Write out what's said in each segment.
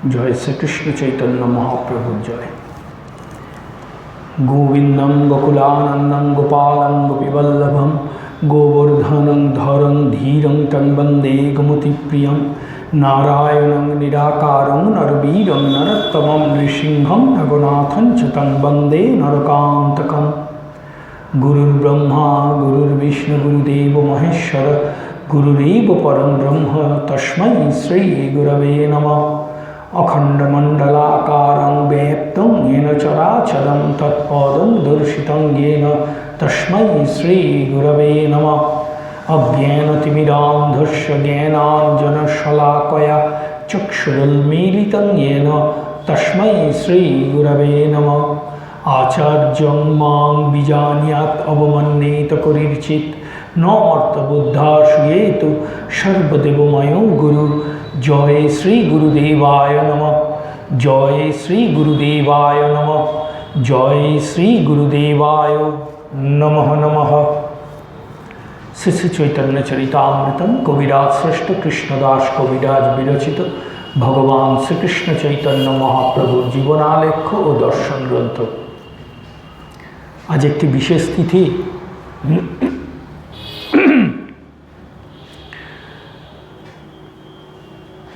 जय श्री कृष्ण चैतन्य महाप्रभु जय। गोविंदम गोकुलानंदम गोपालं गोपीवल्लभम गोवर्धनं धरं धीरं तं वन्दे गोमतिप्रियं नारायणं निराकारं नरवीरं नरोत्तमं नृसिंहं रघुनाथं च तं वन्दे नरकान्तकम्। गुरुर्ब्रह्मा गुरुर्विष्णु गुरुदेव महेश्वर गुरुरेव परं ब्रह्म तस्मै श्री गुरवे नमः। अखंडमंडलाकारं व्याप्तं येन चराचरं तत्पदं दर्शितं येन तस्मै श्री गुरवे नमः। अज्ञानतिमिरान्धस्य ज्ञानाञ्जनशलाकया चक्षुरुन्मीलितं येन तस्मै श्री गुरवे नमः। आचार्यं मां विजानीयात् अवमन्येत करिर्चित् न अर्थबुद्धाश्रयेतु सर्वदेवमयो गुरु। जय श्री गुरुदेवाय नमः। जय श्री गुरुदेवाय नमः। जय श्री गुरुदेवाय नमः नमः। श्री श्री चैतन्य चरितामृतम कविराज श्रेष्ठ कृष्णदास कविराज विरचित भगवान श्रीकृष्ण चैतन्य महाप्रभु जीवनालेख्य और दर्शन ग्रंथ। आज एक विशेष तिथि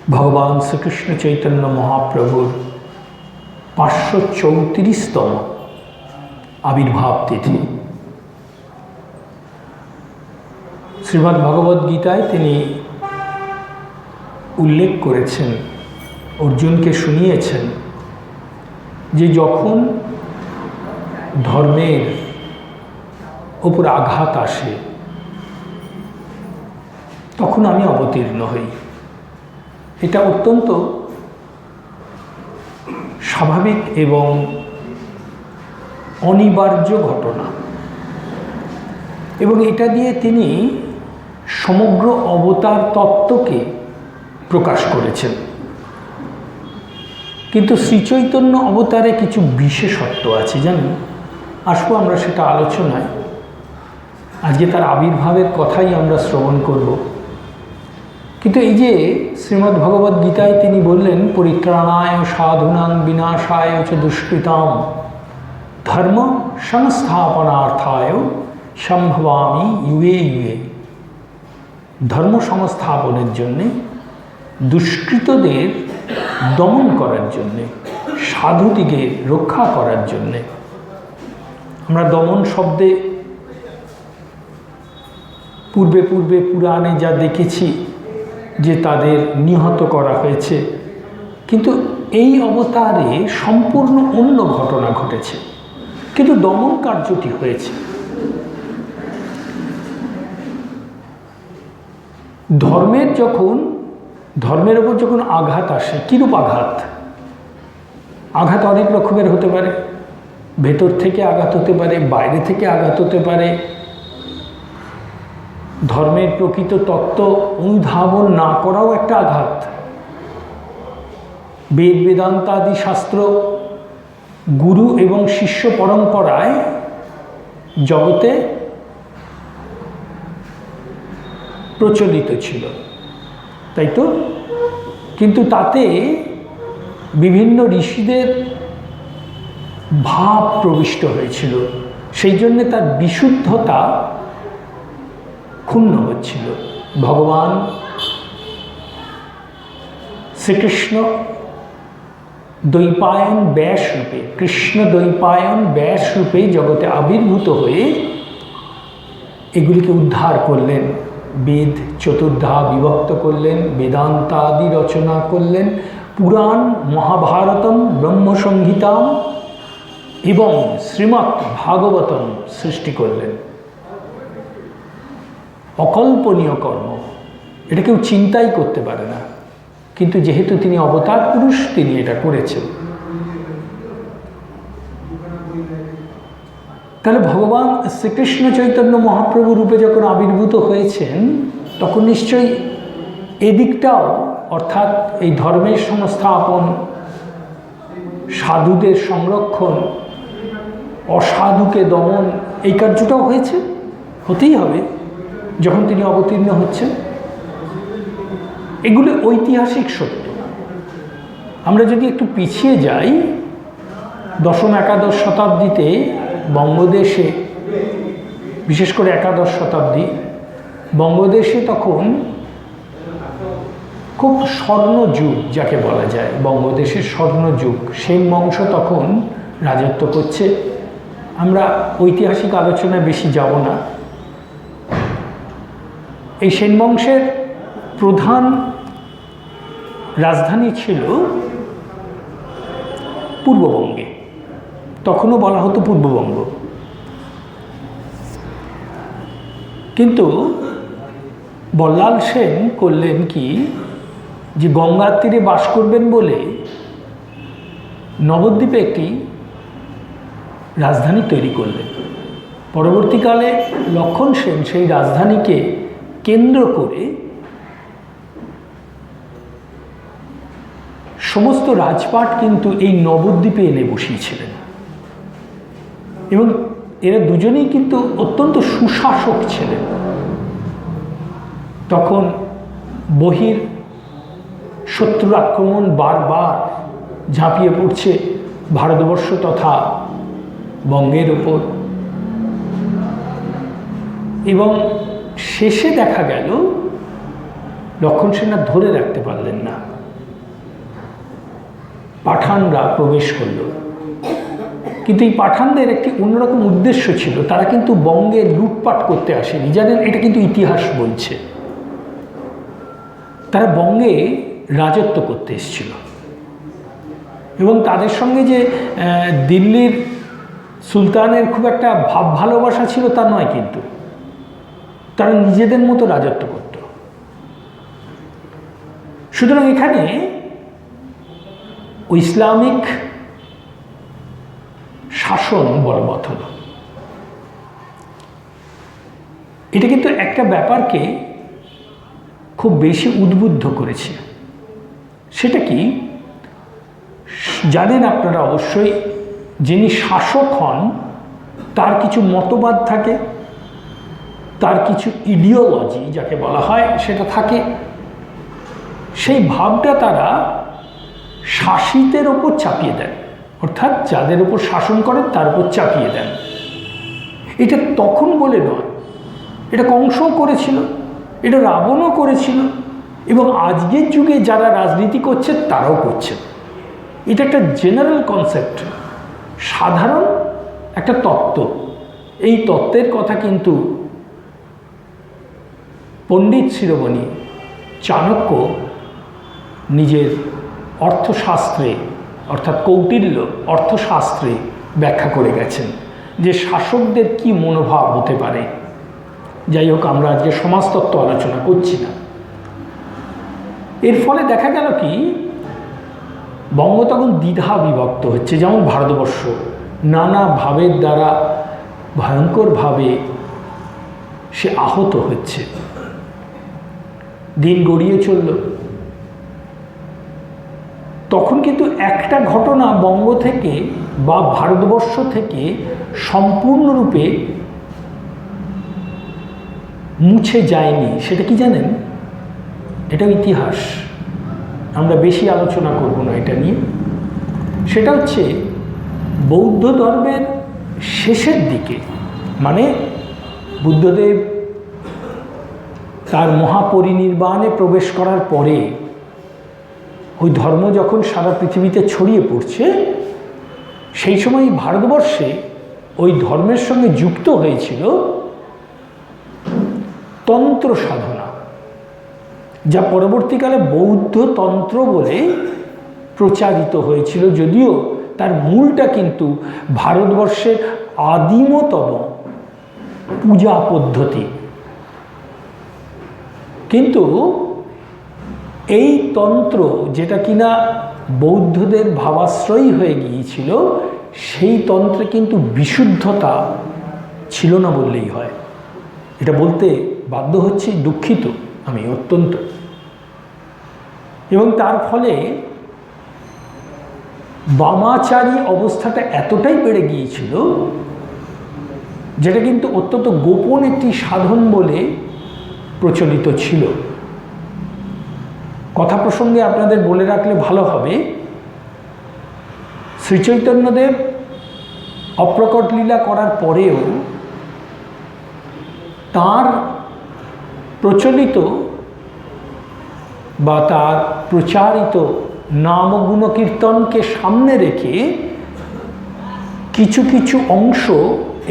भगवान श्रीकृष्ण चैतन्य महाप्रभुर 534तम आविर्भाव तिथि। श्रीमद् भगवद गीताয় তিনি उल्लेख করেছেন, अर्जुनকে শুনিয়েছেন যে যখন ধর্মের উপর আঘাত আসে তখন আমি অবতীর্ণ হই। এটা অত্যন্ত স্বাভাবিক এবং অনিবার্য ঘটনা এবং এটা দিয়ে তিনি সমগ্র অবতার তত্ত্বকে প্রকাশ করেছেন। কিন্তু শ্রীচৈতন্য অবতারে কিছু বিশেষত্ব আছে জানেন, আসবো আমরা সেটা আলোচনায়। আজকে তার আবির্ভাবের কথাই আমরা শ্রবণ করব। কিন্তু এই যে শ্রীমদ্ ভগবদ গীতায় তিনি বললেন পরিত্রাণায় সাধুনাং বিনাশায় চ দুষ্কৃতাম ধর্ম সংস্থাপনার্থায় সম্ভবামি ইউয়ে ইউয়ে। ধর্ম সংস্থাপনের জন্যে, দুষ্কৃতদের দমন করার জন্যে, সাধুদিকে রক্ষা করার জন্যে। আমরা দমন শব্দে পূর্বে পুরাণে যা দেখেছি যে তাদের নিহত করা হয়েছে, কিন্তু এই অবতারে সম্পূর্ণ অন্য ঘটনা ঘটেছে, কিন্তু দমন কার্যটি হয়েছে। ধর্মের ওপর যখন আঘাত আসে, কিরূপ আঘাত? আঘাত অনেক রকমের হতে পারে। ভেতর থেকে আঘাত হতে পারে, বাইরে থেকে আঘাত হতে পারে। ধর্মের প্রকৃত তত্ত্ব অনুধাবন না করাও একটা আঘাত। বেদ বেদান্ত আদি শাস্ত্র গুরু এবং শিষ্য পরম্পরায় জগতে প্রচলিত ছিল, তাই তো? কিন্তু তাতে বিভিন্ন ঋষিদের ভাব প্রবিষ্ট হয়েছিল, সেই জন্যে তার বিশুদ্ধতা ক্ষুণ্ণ হচ্ছিল। ভগবান শ্রীকৃষ্ণ দ্বৈপায়ন ব্যাস রূপে, কৃষ্ণ দ্বৈপায়ন ব্যাস রূপে জগতে আবির্ভূত হয়ে এগুলিকে উদ্ধার করলেন। বেদ চতুর্ধা বিভক্ত করলেন, বেদান্ত আদি রচনা করলেন, পুরাণ মহাভারতম ব্রহ্মসংহিতাম এবং শ্রীমদ্ ভাগবতম সৃষ্টি করলেন। অকল্পনীয় কর্ম, এটা কেউ চিন্তাই করতে পারে না, কিন্তু যেহেতু তিনি অবতার পুরুষ, তিনি এটা করেছেন। তাহলে ভগবান শ্রীকৃষ্ণ চৈতন্য মহাপ্রভু রূপে যখন আবির্ভূত হয়েছেন তখন নিশ্চয়ই এদিকটাও, অর্থাৎ এই ধর্মের সংস্থাপন, সাধুদের সংরক্ষণ, অসাধুকে দমন, এই কার্যটাও হয়েছে, হতেই হবে যখন তিনি অবতীর্ণ হচ্ছেন। এগুলো ঐতিহাসিক সত্য। আমরা যদি একটু পিছিয়ে যাই, দশম একাদশ শতাব্দীতে বঙ্গদেশে, বিশেষ করে একাদশ শতাব্দী, বঙ্গদেশে তখন খুব স্বর্ণযুগ যাকে বলা যায়, বঙ্গদেশের স্বর্ণযুগ। সেন বংশ তখন রাজত্ব করছে। আমরা ঐতিহাসিক আলোচনায় বেশি যাব না। এই সেন বংশের প্রধান রাজধানী ছিল পূর্ববঙ্গে, তখনও বলা হতো পূর্ববঙ্গ। কিন্তু বল্লাল সেন করলেন কি, যে গঙ্গার তীরে বাস করবেন বলে নবদ্বীপে একটি রাজধানী তৈরি করলেন। পরবর্তীকালে লক্ষণ সেন সেই রাজধানীকে কেন্দ্র করে সমস্ত রাজপাট কিন্তু এই নবদ্বীপে এনে বসিয়েছিলেন, এবং এরা দুজনেই কিন্তু অত্যন্ত সুশাসক ছিলেন। তখন বহির শত্রুর আক্রমণ বারবার ঝাঁপিয়ে পড়ছে ভারতবর্ষ তথা বঙ্গের ওপর, এবং শেষে দেখা গেল লক্ষণ সেন আর ধরে রাখতে পারলেন না, পাঠানরা প্রবেশ করল। কিন্তু এই পাঠানদের একটি অন্যরকম উদ্দেশ্য ছিল, তারা কিন্তু বঙ্গে লুটপাট করতে আসেনি। জানেন, এটা কিন্তু ইতিহাস বলছে, তারা বঙ্গে রাজত্ব করতে এসেছিল, এবং তাদের সঙ্গে যে দিল্লির সুলতানের খুব একটা ভাব ভালোবাসা ছিল তা নয়, কিন্তু তারা নিজেদের মতো রাজত্ব করত। সুতরাং এখানে ইসলামিক শাসন বলবৎ হল। এটা কিন্তু একটা ব্যাপারকে খুব বেশি উদ্বুদ্ধ করেছে। সেটা কি জানেন আপনারা অবশ্যই, যিনি শাসক হন তার কিছু মতবাদ থাকে, তার কিছু ইডিওলজি যাকে বলা হয় সেটা থাকে। সেই ভাবটা তারা শাসিতের ওপর চাপিয়ে দেন, অর্থাৎ যাদের উপর শাসন করেন তার উপর চাপিয়ে দেন। এটা তখন বলে নয়, এটা কংসও করেছিল, এটা রাবণও করেছিল, এবং আজকের যুগে যারা রাজনীতি করছে তারাও করছে। এটা একটা জেনারেল কনসেপ্ট, সাধারণ একটা তত্ত্ব। এই তত্ত্বের কথা কিন্তু পণ্ডিত শিরোমণি চাণক্য নিজের অর্থশাস্ত্রে, অর্থাৎ কৌটিল্য অর্থশাস্ত্রে ব্যাখ্যা করে গেছেন যে শাসকদের কি মনোভাব হতে পারে। যাই হোক, আমরা আজকে সমাজতত্ত্ব আলোচনা করছি না। এর ফলে দেখা গেল কি, বঙ্গ তখন দ্বিধা বিভক্ত হচ্ছে। যেমন ভারতবর্ষ নানা ভাবের দ্বারা ভয়ঙ্করভাবে সে আহত হচ্ছে, দিন গড়িয়ে চলল। তখন কিন্তু একটা ঘটনা বঙ্গ থেকে বা ভারতবর্ষ থেকে সম্পূর্ণরূপে মুছে যায়নি। সেটা কি জানেন? এটাও ইতিহাস, আমরা বেশি আলোচনা করব না এটা নিয়ে। সেটা হচ্ছে বৌদ্ধ ধর্মের শেষের দিকে, মানে বুদ্ধদেব তার মহাপরিনির্বাণে প্রবেশ করার পরে ওই ধর্ম যখন সারা পৃথিবীতে ছড়িয়ে পড়ছে, সেই সময় ভারতবর্ষে ওই ধর্মের সঙ্গে যুক্ত হয়েছিল তন্ত্র সাধনা, যা পরবর্তীকালে বৌদ্ধ তন্ত্র বলে প্রচারিত হয়েছিল, যদিও তার মূলটা কিন্তু ভারতবর্ষের আদিমতম পূজা পদ্ধতি। কিন্তু এই তন্ত্র, যেটা কিনা বৌদ্ধদের ভাবাশ্রয়ী হয়ে গিয়েছিল, সেই তন্ত্রে কিন্তু বিশুদ্ধতা ছিল না বললেই হয়। এটা বলতে বাধ্য হচ্ছি, দুঃখিত আমি অত্যন্ত। এবং তার ফলে বামাচারী অবস্থাটা এতটাই বেড়ে গিয়েছিল, যেটা কিন্তু অত্যন্ত গোপন একটি সাধন বলে প্রচলিত ছিল। কথা প্রসঙ্গে আপনাদের বলে রাখলে ভালো হবে, শ্রীচৈতন্যদেব অপ্রকট লীলা করার পরেও তার প্রচলিত বা তার প্রচারিত নাম গুণ কীর্তনকে সামনে রেখে কিছু কিছু অংশ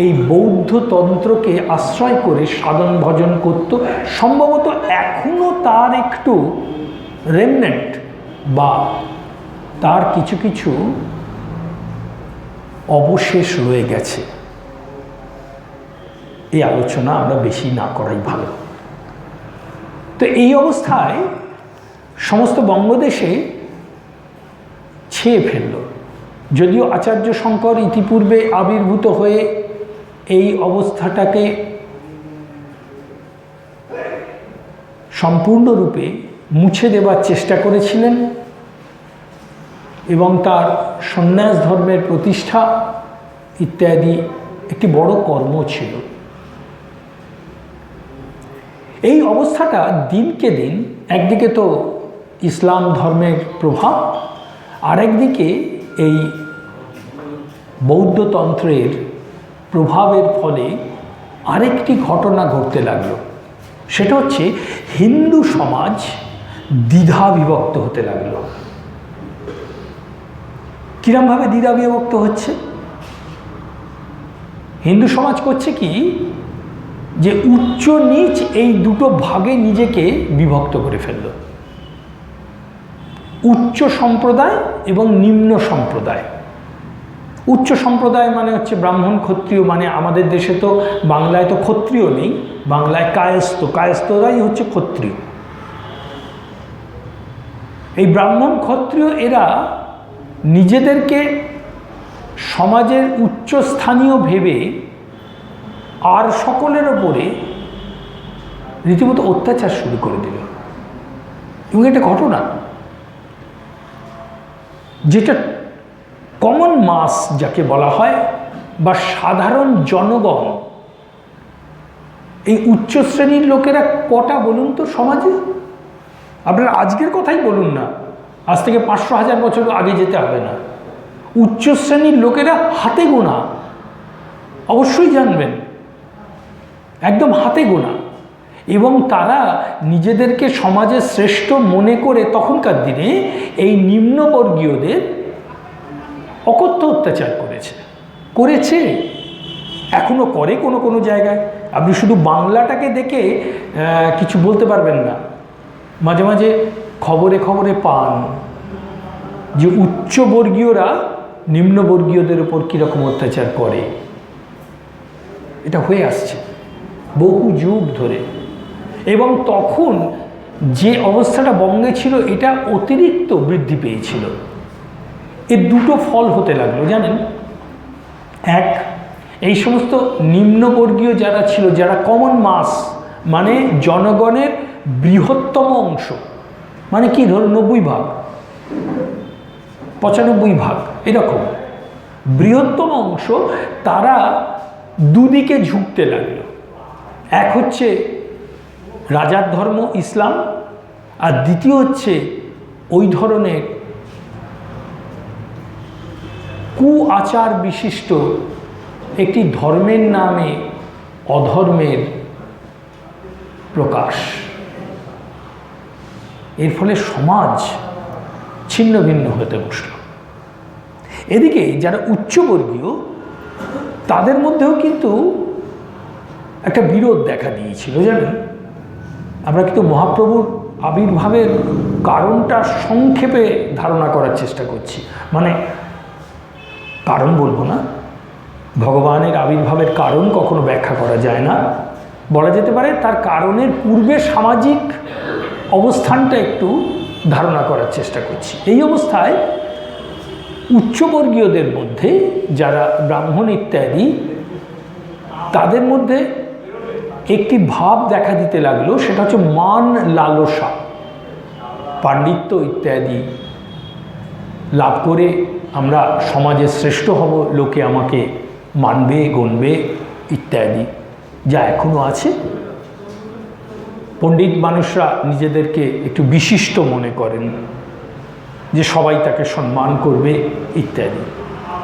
এই বৌদ্ধ তন্ত্রকে আশ্রয় করে সাধন ভজন করত। সম্ভবত এখনও তার একটু রেমনেন্ট বা তার কিছু কিছু অবশেষ রয়ে গেছে। এই আলোচনা আমরা বেশি না করাই ভালো। তো এই অবস্থায় সমস্ত বঙ্গদেশে ছেয়ে ফেলল। যদিও আচার্য শঙ্কর ইতিপূর্বে আবির্ভূত হয়ে এই অবস্থাটাকে সম্পূর্ণরূপে মুছে দেবার চেষ্টা করেছিলেন এবং তার সন্ন্যাস ধর্মের প্রতিষ্ঠা ইত্যাদি একটি বড় কর্ম ছিল। এই অবস্থাটা দিনকে দিন একদিকে তো ইসলাম ধর্মের প্রভাব, আরেকদিকে এই বৌদ্ধতন্ত্রের প্রভাবের ফলে আরেকটি ঘটনা ঘটতে লাগলো। সেটা হচ্ছে হিন্দু সমাজ দ্বিধা বিভক্ত হতে লাগলো। কিরমভাবে দ্বিধা বিভক্ত হচ্ছে? হিন্দু সমাজ করছে কি, যে উচ্চ নিচ এই দুটো ভাগে নিজেকে বিভক্ত করে ফেলল। উচ্চ সম্প্রদায় এবং নিম্ন সম্প্রদায়। উচ্চ সম্প্রদায় মানে হচ্ছে ব্রাহ্মণ ক্ষত্রিয়, মানে আমাদের দেশে তো বাংলায় তো ক্ষত্রিয় নেই, বাংলায় কায়স্থ, কায়স্থরাই হচ্ছে ক্ষত্রিয়। এই ব্রাহ্মণ ক্ষত্রিয় এরা নিজেদেরকে সমাজের উচ্চস্থানীয় ভেবে আর সকলের ওপরে রীতিমতো অত্যাচার শুরু করে দিল। এবং এটা ঘটনা যেটা কমন মাস যাকে বলা হয় বা সাধারণ জনগণ, এই উচ্চ শ্রেণীর লোকেরা কটা বলুন তো সমাজে? আপনারা আজকের কথাই বলুন না, আজ থেকে 500-1000 বছর আগে যেতে হবে না। উচ্চ শ্রেণীর লোকেরা হাতে গোনা, অবশ্যই জানবেন, একদম হাতে গোনা। এবং তারা নিজেদেরকে সমাজের শ্রেষ্ঠ মনে করে তখনকার দিনে এই নিম্নবর্গীয়দের অকথ্য অত্যাচার করেছে, এখনো করে কোনো কোনো জায়গায়। আপনি শুধু বাংলাটাকে দেখে কিছু বলতে পারবেন না। মাঝে মাঝে খবরে খবরে পান যে উচ্চবর্গীয়রা নিম্নবর্গীয়দের উপর কীরকম অত্যাচার করে। এটা হয়ে আসছে বহু যুগ ধরে। এবং তখন যে অবস্থাটা বঙ্গে ছিল এটা অতিরিক্ত বৃদ্ধি পেয়েছিল। এর দুটো ফল হতে লাগলো জানেন। এক, এই সমস্ত নিম্নবর্গীয় যারা ছিল, যারা কমন মাস মানে জনগণের বৃহত্তম অংশ, মানে কি ধরুন 90 ভাগ 95 ভাগ এরকম বৃহত্তম অংশ, তারা দুদিকে ঝুঁকতে লাগলো। এক হচ্ছে রাজার ধর্ম ইসলাম, আর দ্বিতীয় হচ্ছে ওই ধরনের কুআচার বিশিষ্ট একটি ধর্মের নামে অধর্মের প্রকাশ। এর ফলে সমাজ ছিন্ন ভিন্ন হতে বসল। এদিকে যারা উচ্চবর্গীয় তাদের মধ্যেও কিন্তু একটা বিরোধ দেখা দিয়েছিল জানেন। আমরা কিন্তু মহাপ্রভুর আবির্ভাবের কারণটা সংক্ষেপে ধারণা করার চেষ্টা করছি। মানে কারণ বলবো না, ভগবানের আবির্ভাবের কারণ কখনো ব্যাখ্যা করা যায় না, বলা যেতে পারে তার কারণের পূর্বে সামাজিক অবস্থানটা একটু ধারণা করার চেষ্টা করছি। এই অবস্থায় উচ্চবর্গীয়দের মধ্যে যারা ব্রাহ্মণ ইত্যাদি, তাদের মধ্যে একটি ভাব দেখা দিতে লাগলো, সেটা হচ্ছে মান লালসা। পাণ্ডিত্য ইত্যাদি লাভ করে আমরা সমাজে শ্রেষ্ঠ হব, লোকে আমাকে মানবে গণবে ইত্যাদি, যা এখনও আছে। পণ্ডিত মানুষরা নিজেদেরকে একটু বিশিষ্ট মনে করেন, যে সবাই তাকে সম্মান করবে ইত্যাদি।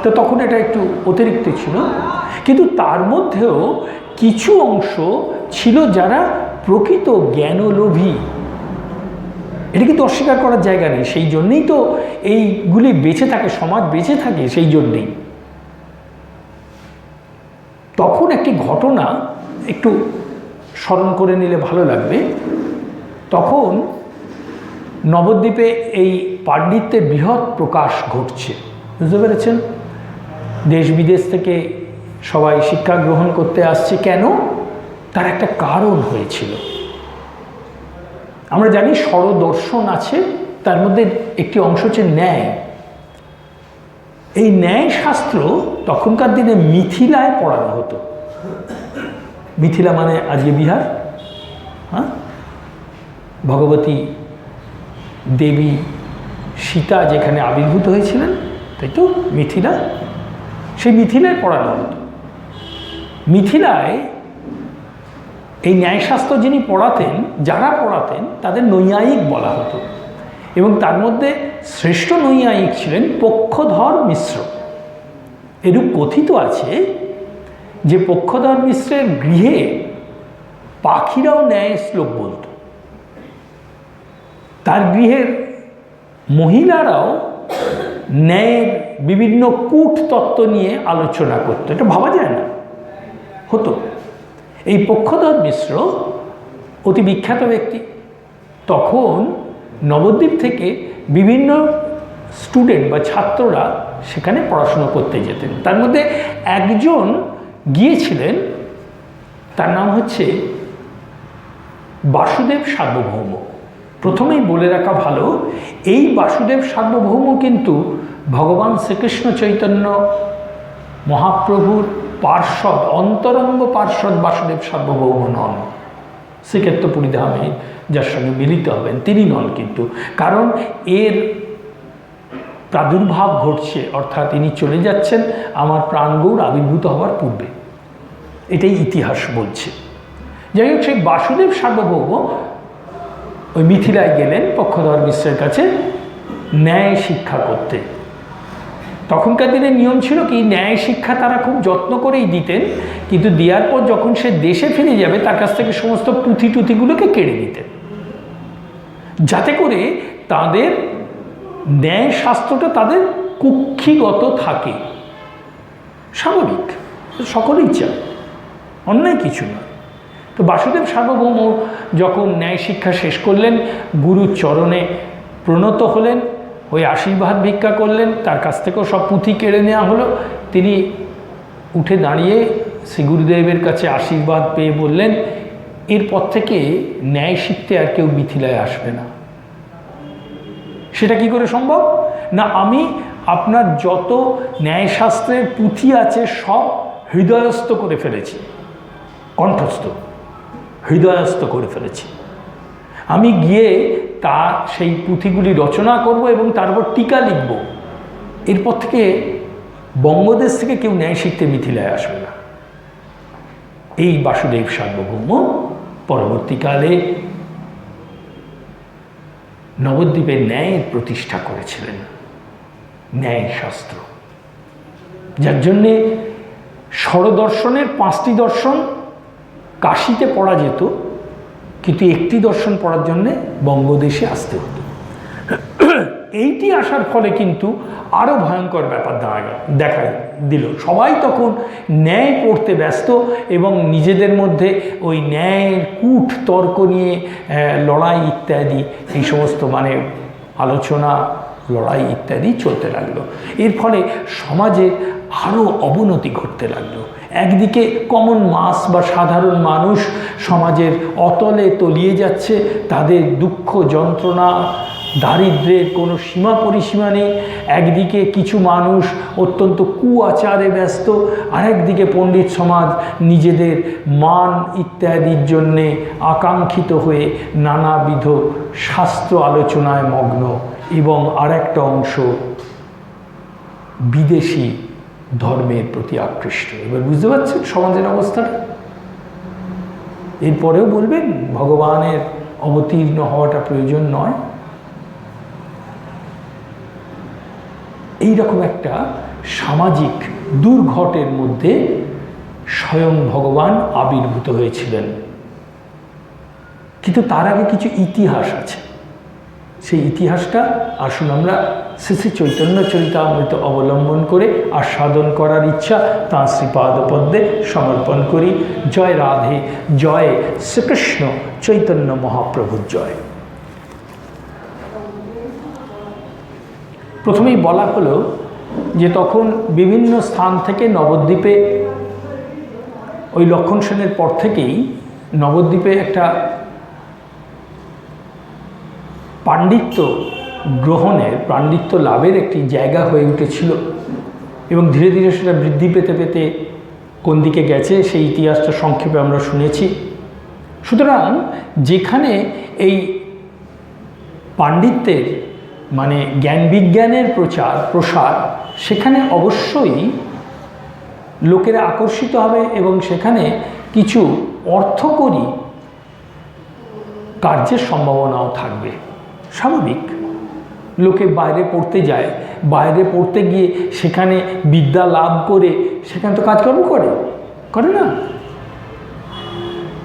তো তখন এটা একটু অতিরিক্ত ছিল, কিন্তু তার মধ্যেও কিছু অংশ ছিল যারা প্রকৃত জ্ঞানলোভী। এটা কিন্তু অস্বীকার করার জায়গা নেই। সেই জন্যেই তো এইগুলি বেঁচে থাকে, সমাজ বেঁচে থাকে সেই জন্যেই। তখন একটি ঘটনা একটু স্মরণ করে নিলে ভালো লাগবে। তখন নবদ্বীপে এই পাণ্ডিত্যের বৃহৎ প্রকাশ ঘটছে, বুঝতে পেরেছেন? দেশ বিদেশ থেকে সবাই শিক্ষা গ্রহণ করতে আসছে। কেন? তার একটা কারণ হয়েছিল। আমরা জানি স্বরদর্শন আছে, তার মধ্যে একটি অংশ হচ্ছে ন্যায়। এই ন্যায় শাস্ত্র তখনকার দিনে মিথিলায় পড়ানো হতো। মিথিলা মানে আজকে বিহার। হ্যাঁ, ভগবতী দেবী সীতা যেখানে আবির্ভূত হয়েছিলেন, তাই তো মিথিলা, সেই মিথিলায় পড়ানো হতো। মিথিলায় এই ন্যায়শাস্ত্র যিনি পড়াতেন, যারা পড়াতেন তাদের নৈয়ায়িক বলা হতো, এবং তার মধ্যে শ্রেষ্ঠ নৈয়ায়িক ছিলেন পক্ষধর মিশ্র। এরূপ কথিত আছে যে পক্ষধর মিশ্রের গৃহে পাখিরাও ন্যায় শ্লোক বলত, তার গৃহের মহিলারাও ন্যায়ের বিভিন্ন কূট তত্ত্ব নিয়ে আলোচনা করতো। এটা ভাবা যায় না, হতো। এই পক্ষধর মিশ্র অতি বিখ্যাত ব্যক্তি। তখন নবদ্বীপ থেকে বিভিন্ন স্টুডেন্ট বা ছাত্ররা সেখানে পড়াশুনো করতে যেতেন। তার মধ্যে একজন গিয়েছিলেন, তার নাম হচ্ছে বাসুদেব সার্বভৌম। প্রথমেই বলে রাখা ভালো, এই বাসুদেব সার্বভৌম কিন্তু ভগবান শ্রীকৃষ্ণ চৈতন্য মহাপ্রভুর পার্ষদ, অন্তরঙ্গ পার্ষদ বাসুদেব সার্বভৌম নন। শ্রীক্ষেত্রপুরী ধামে যার সঙ্গে মিলিত হবেন তিনি নন কিন্তু, কারণ এর প্রাদুর্ভাব ঘটছে, অর্থাৎ ইনি চলে যাচ্ছেন আমার প্রাণগৌর আবির্ভূত হওয়ার পূর্বে, এটাই ইতিহাস বলছে। যাই হোক, সেই বাসুদেব সার্বভৌম ওই মিথিলায় গেলেন পক্ষধর মিশ্রের কাছে ন্যায় শিক্ষা করতে। তখনকার দিনে নিয়ম ছিল কি, ন্যায় শিক্ষা তারা খুব যত্ন করেই দিতেন, কিন্তু দেওয়ার পর যখন সে দেশে ফিরে যাবে তার কাছ থেকে সমস্ত পুঁথি টুথিগুলোকে কেড়ে নিতেন, যাতে করে তাদের ন্যায় শাস্ত্রটা তাদের কুক্ষিগত থাকে। স্বাভাবিক, সকলেই চায়, অন্যায় কিছু নয়। তো বাসুদেব সার্বভৌম যখন ন্যায় শিক্ষা শেষ করলেন, গুরুর চরণে প্রণত হলেন, ওই আশীর্বাদ ভিক্ষা করলেন, তার কাছ থেকেও সব পুঁথি কেড়ে নেওয়া হলো। তিনি উঠে দাঁড়িয়ে শ্রী গুরুদেবের কাছে আশীর্বাদ পেয়ে বললেন, এরপর থেকে ন্যায় শিখতে আর কেউ মিথিলায় আসবে না। সেটা কি করে সম্ভব? না, আমি আপনার যত ন্যায়শাস্ত্রের পুঁথি আছে সব হৃদয়স্থ করে ফেলেছি, কণ্ঠস্থ হৃদয়স্থ করে ফেলেছি। আমি গিয়ে তা সেই পুঁথিগুলি রচনা করব এবং তারপর টিকা লিখব। এরপর থেকে বঙ্গদেশ থেকে কেউ ন্যায় শিখতে মিথিলায় আসবে না। এই বাসুদেব সার্বভৌম পরবর্তীকালে নবদ্বীপে ন্যায়ের প্রতিষ্ঠা করেছিলেন, ন্যায় শাস্ত্র, যার জন্যে স্বরদর্শনের 5টি দর্শন কাশীতে পড়া যেত, কিন্তু একটি দর্শন পড়ার জন্যে বঙ্গদেশে আসতে হতো। এইটি আসার ফলে কিন্তু আরও ভয়ঙ্কর ব্যাপার দেখা দিল। সবাই তখন ন্যায় পড়তে ব্যস্ত এবং নিজেদের মধ্যে ওই ন্যায়ের কূট তর্ক নিয়ে লড়াই ইত্যাদি, এই সমস্ত মানে আলোচনা, লড়াই ইত্যাদি চলতে লাগলো। এর ফলে সমাজের আরও অবনতি ঘটতে লাগলো। একদিকে কমন মাস বা সাধারণ মানুষ সমাজের অতলে তলিয়ে যাচ্ছে, তাদের দুঃখ যন্ত্রণা দারিদ্র্যের কোনো সীমা পরিসীমা নেই। একদিকে কিছু মানুষ অত্যন্ত কুআচারে ব্যস্ত, আরেকদিকে পণ্ডিত সমাজ নিজেদের মান ইত্যাদির জন্যে আকাঙ্ক্ষিত হয়ে নানাবিধ শাস্ত্র আলোচনায় মগ্ন, এবং আরেকটা অংশ বিদেশি ধর্মের প্রতি আকৃষ্ট। এবার বুঝতে পারছেন সমাজের অবস্থাটা? এরপরেও বলবেন ভগবানের অবতীর্ণ হওয়াটা প্রয়োজন নয়। এইরকম একটা সামাজিক দুর্ঘটের মধ্যে স্বয়ং ভগবান আবির্ভূত হয়েছিলেন। কিন্তু তার আগে কিছু ইতিহাস আছে, সেই ইতিহাসটা আসুন আমরা শ্রী শ্রী চৈতন্য চরিতামৃত অবলম্বন করে আস্বাদন করার ইচ্ছা তাঁর শ্রীপাদপদ্মে সমর্পণ করি। জয় রাধে, জয় শ্রীকৃষ্ণ চৈতন্য মহাপ্রভুর জয়। প্রথমেই বলা হলো যে তখন বিভিন্ন স্থান থেকে নবদ্বীপে, ওই লক্ষণ সেনের পর থেকেই নবদ্বীপে একটা পাণ্ডিত্য গ্রহণের, পাণ্ডিত্য লাভের একটি জায়গা হয়ে উঠেছিল এবং ধীরে ধীরে সেটা বৃদ্ধি পেতে পেতে কোন দিকে গেছে সেই ইতিহাসটা সংক্ষেপে আমরা শুনেছি। সুতরাং যেখানে এই পাণ্ডিত্যের মানে জ্ঞান বিজ্ঞানের প্রসার, সেখানে অবশ্যই লোকেরা আকর্ষিত হবে এবং সেখানে কিছু অর্থকরী কার্যের সম্ভাবনাও থাকবে। স্বাভাবিক, লোকে বাইরে পড়তে যায়, বাইরে পড়তে গিয়ে সেখানে বিদ্যা লাভ করে সেখানে তো কাজকর্ম করে না।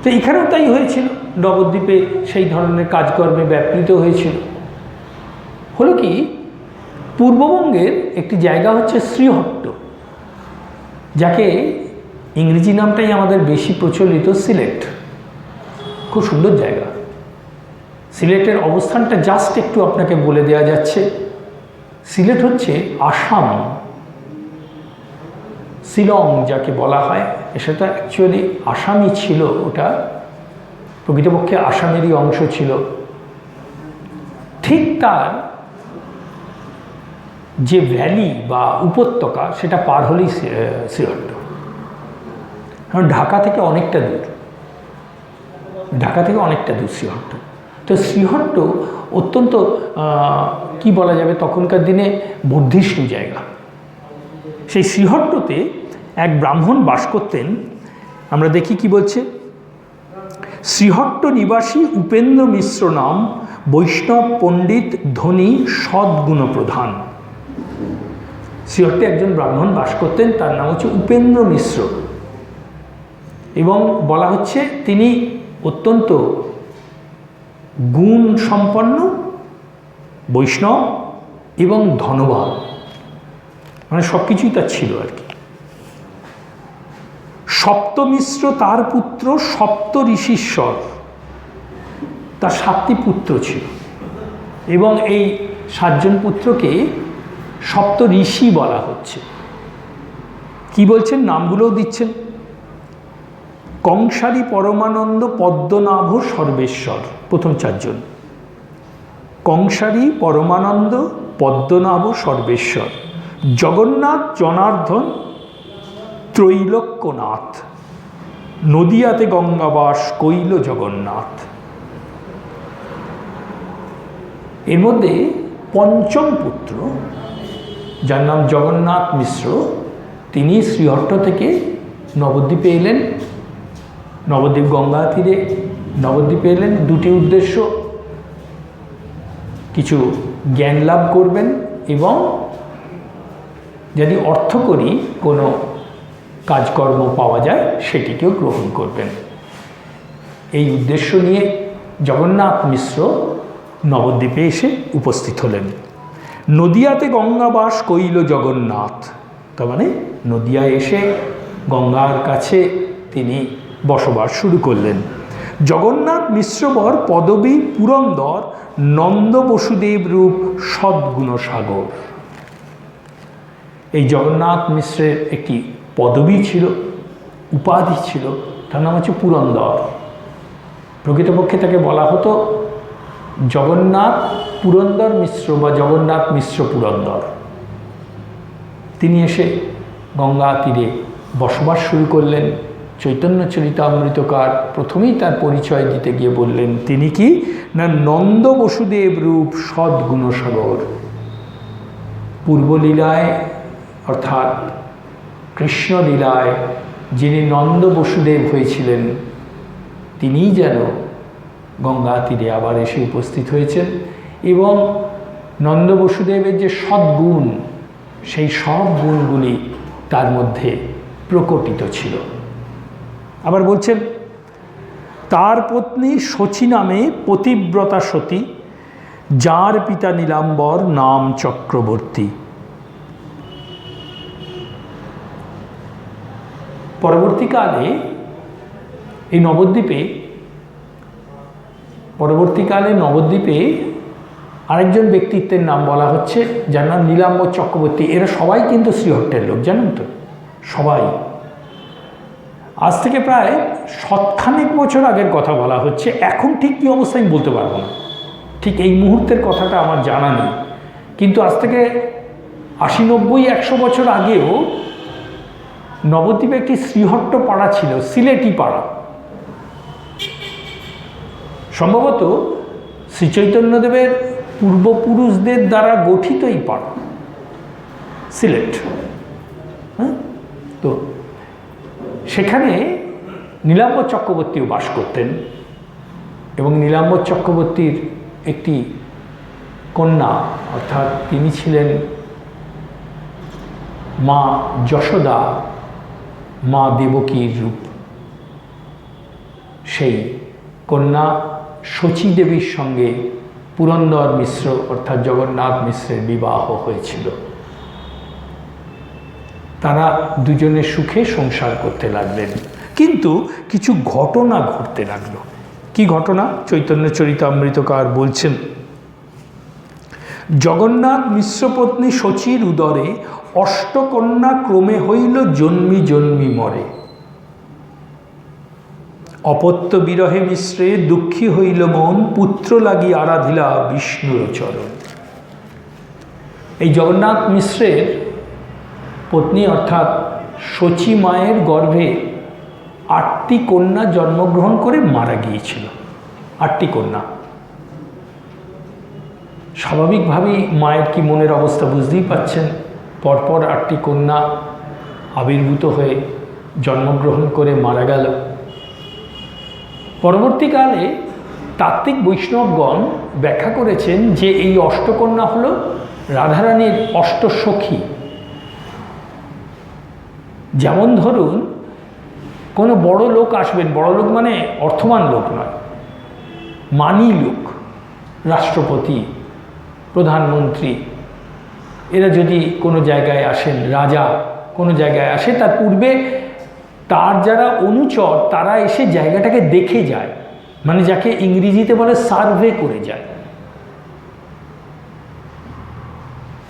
তো এখানেও তাই হয়েছিল, নবদ্বীপে সেই ধরনের কাজকর্মে ব্যাপৃত হয়েছিল। হলো কি, পূর্ববঙ্গের একটি জায়গা হচ্ছে শ্রীহট্ট, যাকে ইংরেজি নামটাই আমাদের বেশি প্রচলিত, সিলেট। খুব সুন্দর জায়গা। সিলেটের অবস্থানটা জাস্ট একটু আপনাকে বলে দেওয়া যাচ্ছে। সিলেট হচ্ছে আসাম, শিলং যাকে বলা হয়, সেটা অ্যাকচুয়ালি আসামই ছিল, ওটা প্রকৃতপক্ষে আসামেরই অংশ ছিল। ঠিক তার যে ভ্যালি বা উপত্যকা সেটা পার হলেই শ্রীহট্ট। কারণ ঢাকা থেকে অনেকটা দূর শ্রীহট্ট। তো শ্রীহট্ট অত্যন্ত কি বলা যাবে, তখনকার দিনে বর্ধিষ্ণু জায়গা। সেই শ্রীহট্টতে এক ব্রাহ্মণ বাস করতেন। আমরা দেখি কি বলছে, শ্রীহট্ট নিবাসী উপেন্দ্র মিশ্র নাম, বৈষ্ণব পণ্ডিত ধনী সদ্গুণ প্রধান। শ্রীহট্টে একজন ব্রাহ্মণ বাস করতেন, তার নাম হচ্ছে উপেন্দ্র মিশ্র, এবং বলা হচ্ছে তিনি অত্যন্ত গুণ সম্পন্ন, বৈষ্ণব এবং ধনবান, মানে সব কিছুই তার ছিল আর কি। সপ্তমিশ্র তার পুত্র, সপ্ত ঋষীশ্বর, তার 7টি পুত্র ছিল এবং এই 7জন পুত্রকে সপ্ত ঋষি বলা হচ্ছে। কি বলছেন, নামগুলোও দিচ্ছেন। কংসারী, পরমানন্দ, পদ্মনাভ, সর্বেশ্বর, প্রথম 4 জন। কংসারী, পরমানন্দ, পদ্মনাভ, সর্বেশ্বর, জগন্নাথ, জনার্দন, ত্রৈলোক্যনাথ, নদিয়াতে গঙ্গাবাস কইল জগন্নাথ। এর মধ্যে 5ম পুত্র, যার নাম জগন্নাথ মিশ্র, তিনি শ্রীহট্ট থেকে নবদ্বীপে এলেন। নবদ্বীপ গঙ্গা তীরে নবদ্বীপে এলেন 2টি উদ্দেশ্য, কিছু জ্ঞান লাভ করবেন এবং যদি অর্থকরী কোনো কাজকর্ম পাওয়া যায় সেটিকেও গ্রহণ করবেন। এই উদ্দেশ্য নিয়ে জগন্নাথ মিশ্র নবদ্বীপে এসে উপস্থিত হলেন। নদিয়াতে গঙ্গাবাস কইল জগন্নাথ, তার মানে নদিয়ায় এসে গঙ্গার কাছে তিনি বসবাস শুরু করলেন। জগন্নাথ মিশ্রবর পদবী পুরন্দর, নন্দ বসুদেব রূপ সদ্গুণ সাগর। এই জগন্নাথ মিশ্রের একটি পদবী ছিল, উপাধি ছিল, তার নাম হচ্ছে পুরন্দর। প্রকৃতপক্ষে তাকে বলা হতো জগন্নাথ পুরন্দর মিশ্র বা জগন্নাথ মিশ্র পুরন্দর। তিনি এসে গঙ্গা তীরে বসবাস শুরু করলেন। চৈতন্য চরিতামৃতকার প্রথমেই তার পরিচয় দিতে গিয়ে বললেন তিনি কি না, নন্দ বসুদেব রূপ সদ্গুণ সাগর। পূর্বলীলায় অর্থাৎ কৃষ্ণলীলায় যিনি নন্দ বসুদেব হয়েছিলেন, তিনিই যেন গঙ্গা তীরে আবার এসে উপস্থিত হয়েছেন এবং নন্দ বসুদেবের যে সদ্গুণ সেই সব গুণগুলি তার মধ্যে প্রকটিত ছিল। আবার বলছেন, তার পত্নী শচী নামে পতিব্রতা সতী, যার পিতা নীলাম্বর নাম চক্রবর্তী। পরবর্তীকালে এই নবদ্বীপে আরেকজন ব্যক্তিত্বের নাম বলা হচ্ছে, যার নাম নীলাম্বর চক্রবর্তী। এরা সবাই কিন্তু শ্রীহট্টের লোক, জানেন তো, সবাই। আজ থেকে প্রায় 100 বছর আগের কথা বলা হচ্ছে। এখন ঠিক কী অবস্থা আমি বলতে পারবো না, ঠিক এই মুহূর্তের কথাটা আমার জানা নেই। কিন্তু আজ থেকে 80, 90, 100 বছর আগেও নবদ্বীপে একটি শ্রীহট্ট পাড়া ছিল, সিলেটি পাড়া। সম্ভবত শ্রীচৈতন্যদেবের পূর্বপুরুষদের দ্বারা গঠিত এই পাড়া, সিলেট। তো সেখানে নীলাম্বর চক্রবর্তীও বাস করতেন, এবং নীলাম্বর চক্রবর্তীর একটি কন্যা, অর্থাৎ তিনি ছিলেন মা যশোদা, মা দেবকীর রূপ। সেই কন্যা শচী দেবীর সঙ্গে পুরন্দর মিশ্র অর্থাৎ জগন্নাথ মিশ্রের বিবাহ হয়েছিল। তারা দুজনে সুখে সংসার করতে লাগলেন, কিন্তু কিছু ঘটনা ঘটতে লাগলো। কি ঘটনা? চৈতন্য চরিতামৃতকার বলছেন, জগন্নাথ মিশ্রপত্নী শচীর উদরে অষ্টকন্যা ক্রমে হইল জন্মি জন্মি মরে। অপত্য বিরহে মিশ্রে দুঃখী হইল মন, পুত্র লাগি আরাধিলা বিষ্ণুর চরণ। এই জগন্নাথ মিশ্রের পত্নী অর্থাৎ শচী মায়ের গর্ভে 8টি কন্যা জন্মগ্রহণ করে মারা গিয়েছিল। 8টি কন্যা। স্বাভাবিকভাবেই মায়ের কি মনের অবস্থা বুঝতেই পাচ্ছেন। পরপর 8টি কন্যা আবির্ভূত হয়ে জন্মগ্রহণ করে মারা গেল। পরবর্তীকালে তাত্ত্বিক বৈষ্ণবগণ ব্যাখ্যা করেছেন যে এই অষ্টকন্যা হল রাধারানীর অষ্টসখী। যেমন ধরুন, কোনো বড় লোক আসবেন, বড় লোক মানে অর্থবান লোক নয়, মানী লোক, রাষ্ট্রপতি, প্রধানমন্ত্রী, এরা যদি কোনো জায়গায় আসেন, রাজা কোনো জায়গায় আসে, তার পূর্বে তার যারা অনুচর তারা এসে জায়গাটাকে দেখে যায়, মানে যাকে ইংরেজিতে বলে সার্ভে করে যায়।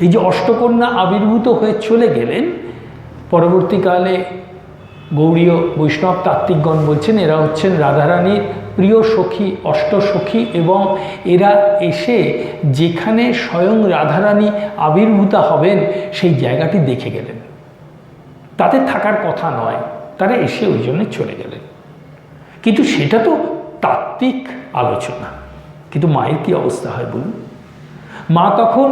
এই যে অষ্টকন্যা আবির্ভূত হয়ে চলে গেলেন, পরবর্তীকালে গৌড়ীয় বৈষ্ণব তাত্ত্বিকগণ বলছেন এরা হচ্ছেন রাধারানীর প্রিয় সখী, অষ্টসখী, এবং এরা এসে যেখানে স্বয়ং রাধারানী আবির্ভূতা হবেন সেই জায়গাটি দেখে গেলেন। তাদের থাকার কথা নয়, তারা এসে ওই জন্য চলে গেলেন। কিন্তু সেটা তো তাত্ত্বিক আলোচনা। কিন্তু মায়ের কি অবস্থা হয় বলুন? মা তখন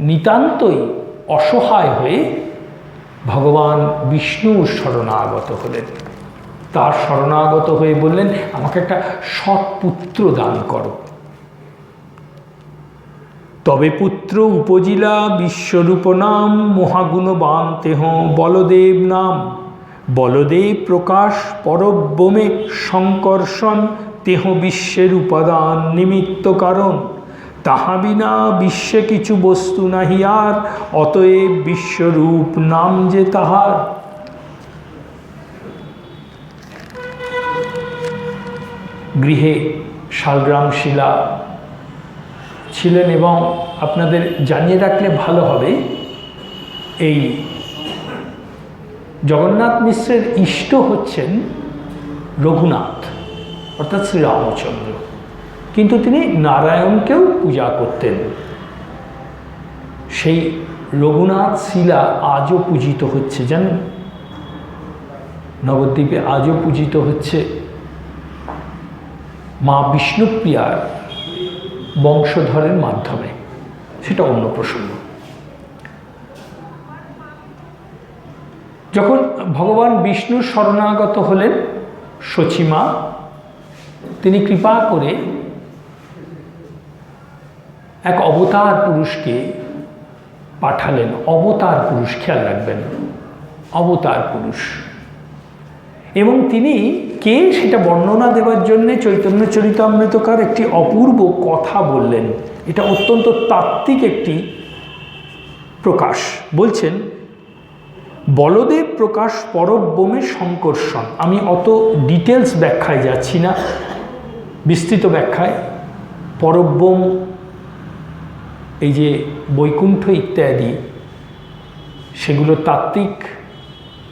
নিতান্তই অসহায় হয়ে ভগবান বিষ্ণুর শরণাগত হলেন। তার শরণাগত হয়ে বললেন, আমাকে একটা সৎ পুত্র দান করো। তবে পুত্র উপজিলা বিশ্বরূপ নাম, মহাগুণবান তেহ বলদেব নাম। বলদেব প্রকাশ পরব্রমে সংকর্ষণ, তেহ বিশ্বের উপাদান নিমিত্ত কারণ। তাহা বিনা বিশ্বে কিছু বস্তু নাহি আর, অতএব বিশ্বরূপ নাম যে তাহার। গৃহে শালগ্রাম শিলা ছিলেন, এবং আপনাদের জানিয়ে রাখলে ভালো হবে, এই জগন্নাথ মিশ্রের ইষ্ট হচ্ছেন রঘুনাথ অর্থাৎ শ্রীরামচন্দ্র, কিন্তু তিনি নারায়ণকেও পূজা করতেন। সেই রঘুনাথ শিলা আজও পূজিত হচ্ছে, জানেন? নবদ্বীপে আজও পূজিত হচ্ছে। মা বিষ্ণুপ্রিয়ার বংশধরের মাধ্যমে, সেটা অন্য প্রসঙ্গ। যখন ভগবান বিষ্ণুর শরণাগত হলেন শচীমা, তিনি কৃপা করে এক অবতার পুরুষকে পাঠালেন অবতার পুরুষ, খেয়াল রাখবেন, অবতার পুরুষ। এবং তিনি কে সেটা বর্ণনা দেওয়ার জন্যে চৈতন্য চরিতামৃতকার একটি অপূর্ব কথা বললেন। এটা অত্যন্ত তাত্ত্বিক একটি প্রকাশ। বলছেন, বলদেব প্রকাশ পরব্রহ্মের সংকর্ষণ। আমি অত ডিটেলস ব্যাখ্যায় যাচ্ছি না, বিস্তৃত ব্যাখ্যায়। পরব্রহ্ম, এই যে বৈকুণ্ঠ ইত্যাদি, সেগুলো তাত্ত্বিক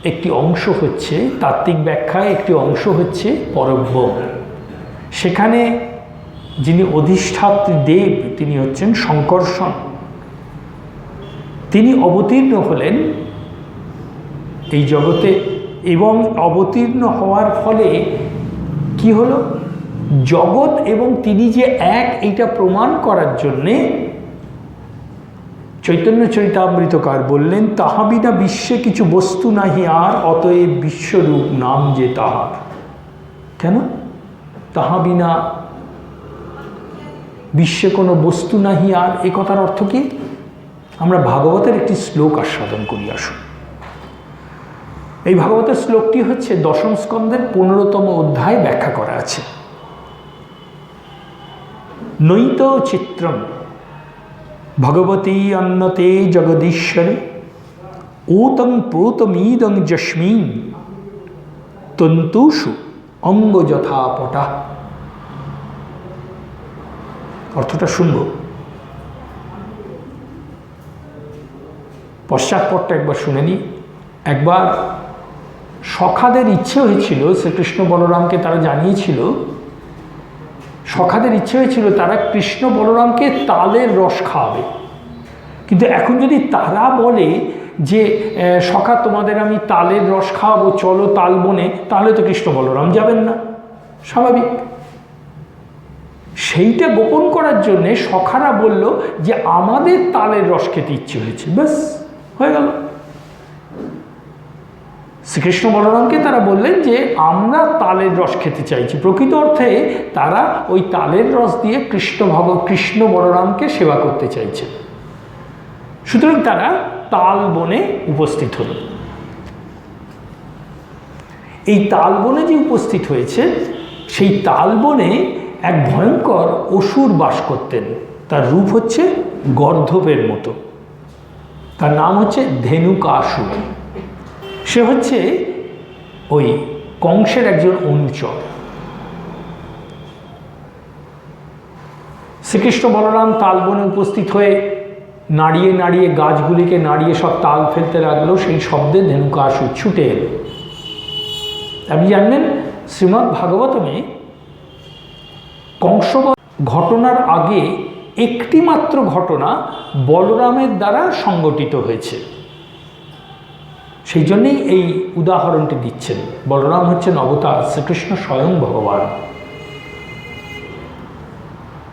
একটি অংশ হচ্ছে, তাত্ত্বিক ব্যাখ্যায় একটি অংশ হচ্ছে পরব্রহ্ম। সেখানে যিনি অধিষ্ঠাত্রী দেব, তিনি হচ্ছেন সংকর্ষণ। তিনি অবতীর্ণ হলেন এই জগতে, এবং অবতীর্ণ হওয়ার ফলে কি হলো, জগৎ এবং তিনি যে এক, এইটা প্রমাণ করার জন্যে চৈতন্য চরিতামৃতকার বললেন, তাহা বিনা বিশ্বে কিছু বস্তু নাহি আর, অতএব বিশ্বরূপ নাম যে তাহার। কেন? তাহা বিনা বিশ্বে কোনো বস্তু নাহি আর, এ কথার অর্থ কি? আমরা ভাগবতের একটি শ্লোক আস্বাদন করি, আসুন। এই ভাগবতের শ্লোকটি হচ্ছে দশম স্কন্ধের 15তম অধ্যায় ব্যাখ্যা করা আছে। নৈত চিত্রম ভগবতী অন্নতে জগদীশ্বরে ওতং প্রোতমীদং যস্মিন তন্তুষু অঙ্গ যথাপটা। অর্থটা শুনব, পশ্চাৎপটটা একবার শুনে নি। একবার সখাদের ইচ্ছে হয়েছিল, শ্রীকৃষ্ণ বলরামকে তারা জানিয়েছিল, সখাদের ইচ্ছে হয়েছিল তারা কৃষ্ণ বলরামকে তালের রস খাওয়াবে। কিন্তু এখন যদি তারা বলে যে সখা তোমাদের আমি তালের রস খাওয়াবো, চলো তাল বনে, তাহলে তো কৃষ্ণ বলরাম যাবেন না, স্বাভাবিক। সেইটা গোপন করার জন্যে সখারা বলল যে আমাদের তালের রস খেতে ইচ্ছে হয়েছে, ব্যাস হয়ে গেল। শ্রীকৃষ্ণ বলরামকে তারা বললেন যে আমরা তালের রস খেতে চাইছি। প্রকৃত অর্থে তারা ওই তালের রস দিয়ে কৃষ্ণ বলরামকে সেবা করতে চাইছে। সুতরাং তারা তাল বনে উপস্থিত হল। এই তাল বনে যে উপস্থিত হয়েছে, সেই তাল বনে এক ভয়ঙ্কর অসুর বাস করতেন। তার রূপ হচ্ছে গর্ধপের মতো। তার নাম হচ্ছে ধেনুকাসুর। সে হচ্ছে ওই কংসের একজন অনুচর। শ্রীকৃষ্ণ বলরাম তালবনে উপস্থিত হয়ে নাড়িয়ে নাড়িয়ে গাছগুলিকে নাড়িয়ে সব তাল ফেলতে লাগলো। সেই শব্দে ধেনুকাসুর ছুটে এলো। আপনি জানবেন, শ্রীমদ্ ভাগবতমে কংসবধ ঘটনার আগে একটি মাত্র ঘটনা বলরামের দ্বারা সংগঠিত হয়েছে। সেই জন্যেই এই উদাহরণটি দিচ্ছেন। বলরাম হচ্ছেন অবতার, শ্রীকৃষ্ণ স্বয়ং ভগবান।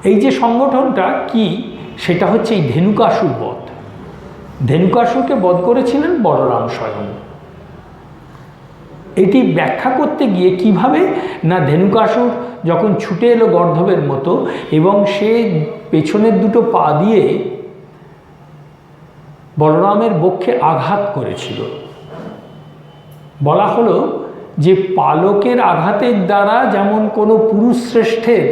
এই যে সংগঠনটা কি, সেটা হচ্ছে এই ধেনুকাসুর বধ। ধেনুকাসুরকে বধ করেছিলেন বলরাম স্বয়ং। এটি ব্যাখ্যা করতে গিয়ে কিভাবে না, ধেনুকাসুর যখন ছুটে এলো গর্ধবের মতো এবং সে পেছনের দুটো পা দিয়ে বলরামের বক্ষে আঘাত করেছিল। বলা হলো যে পালকের আঘাতের দ্বারা যেমন কোনো পুরুষ শ্রেষ্ঠের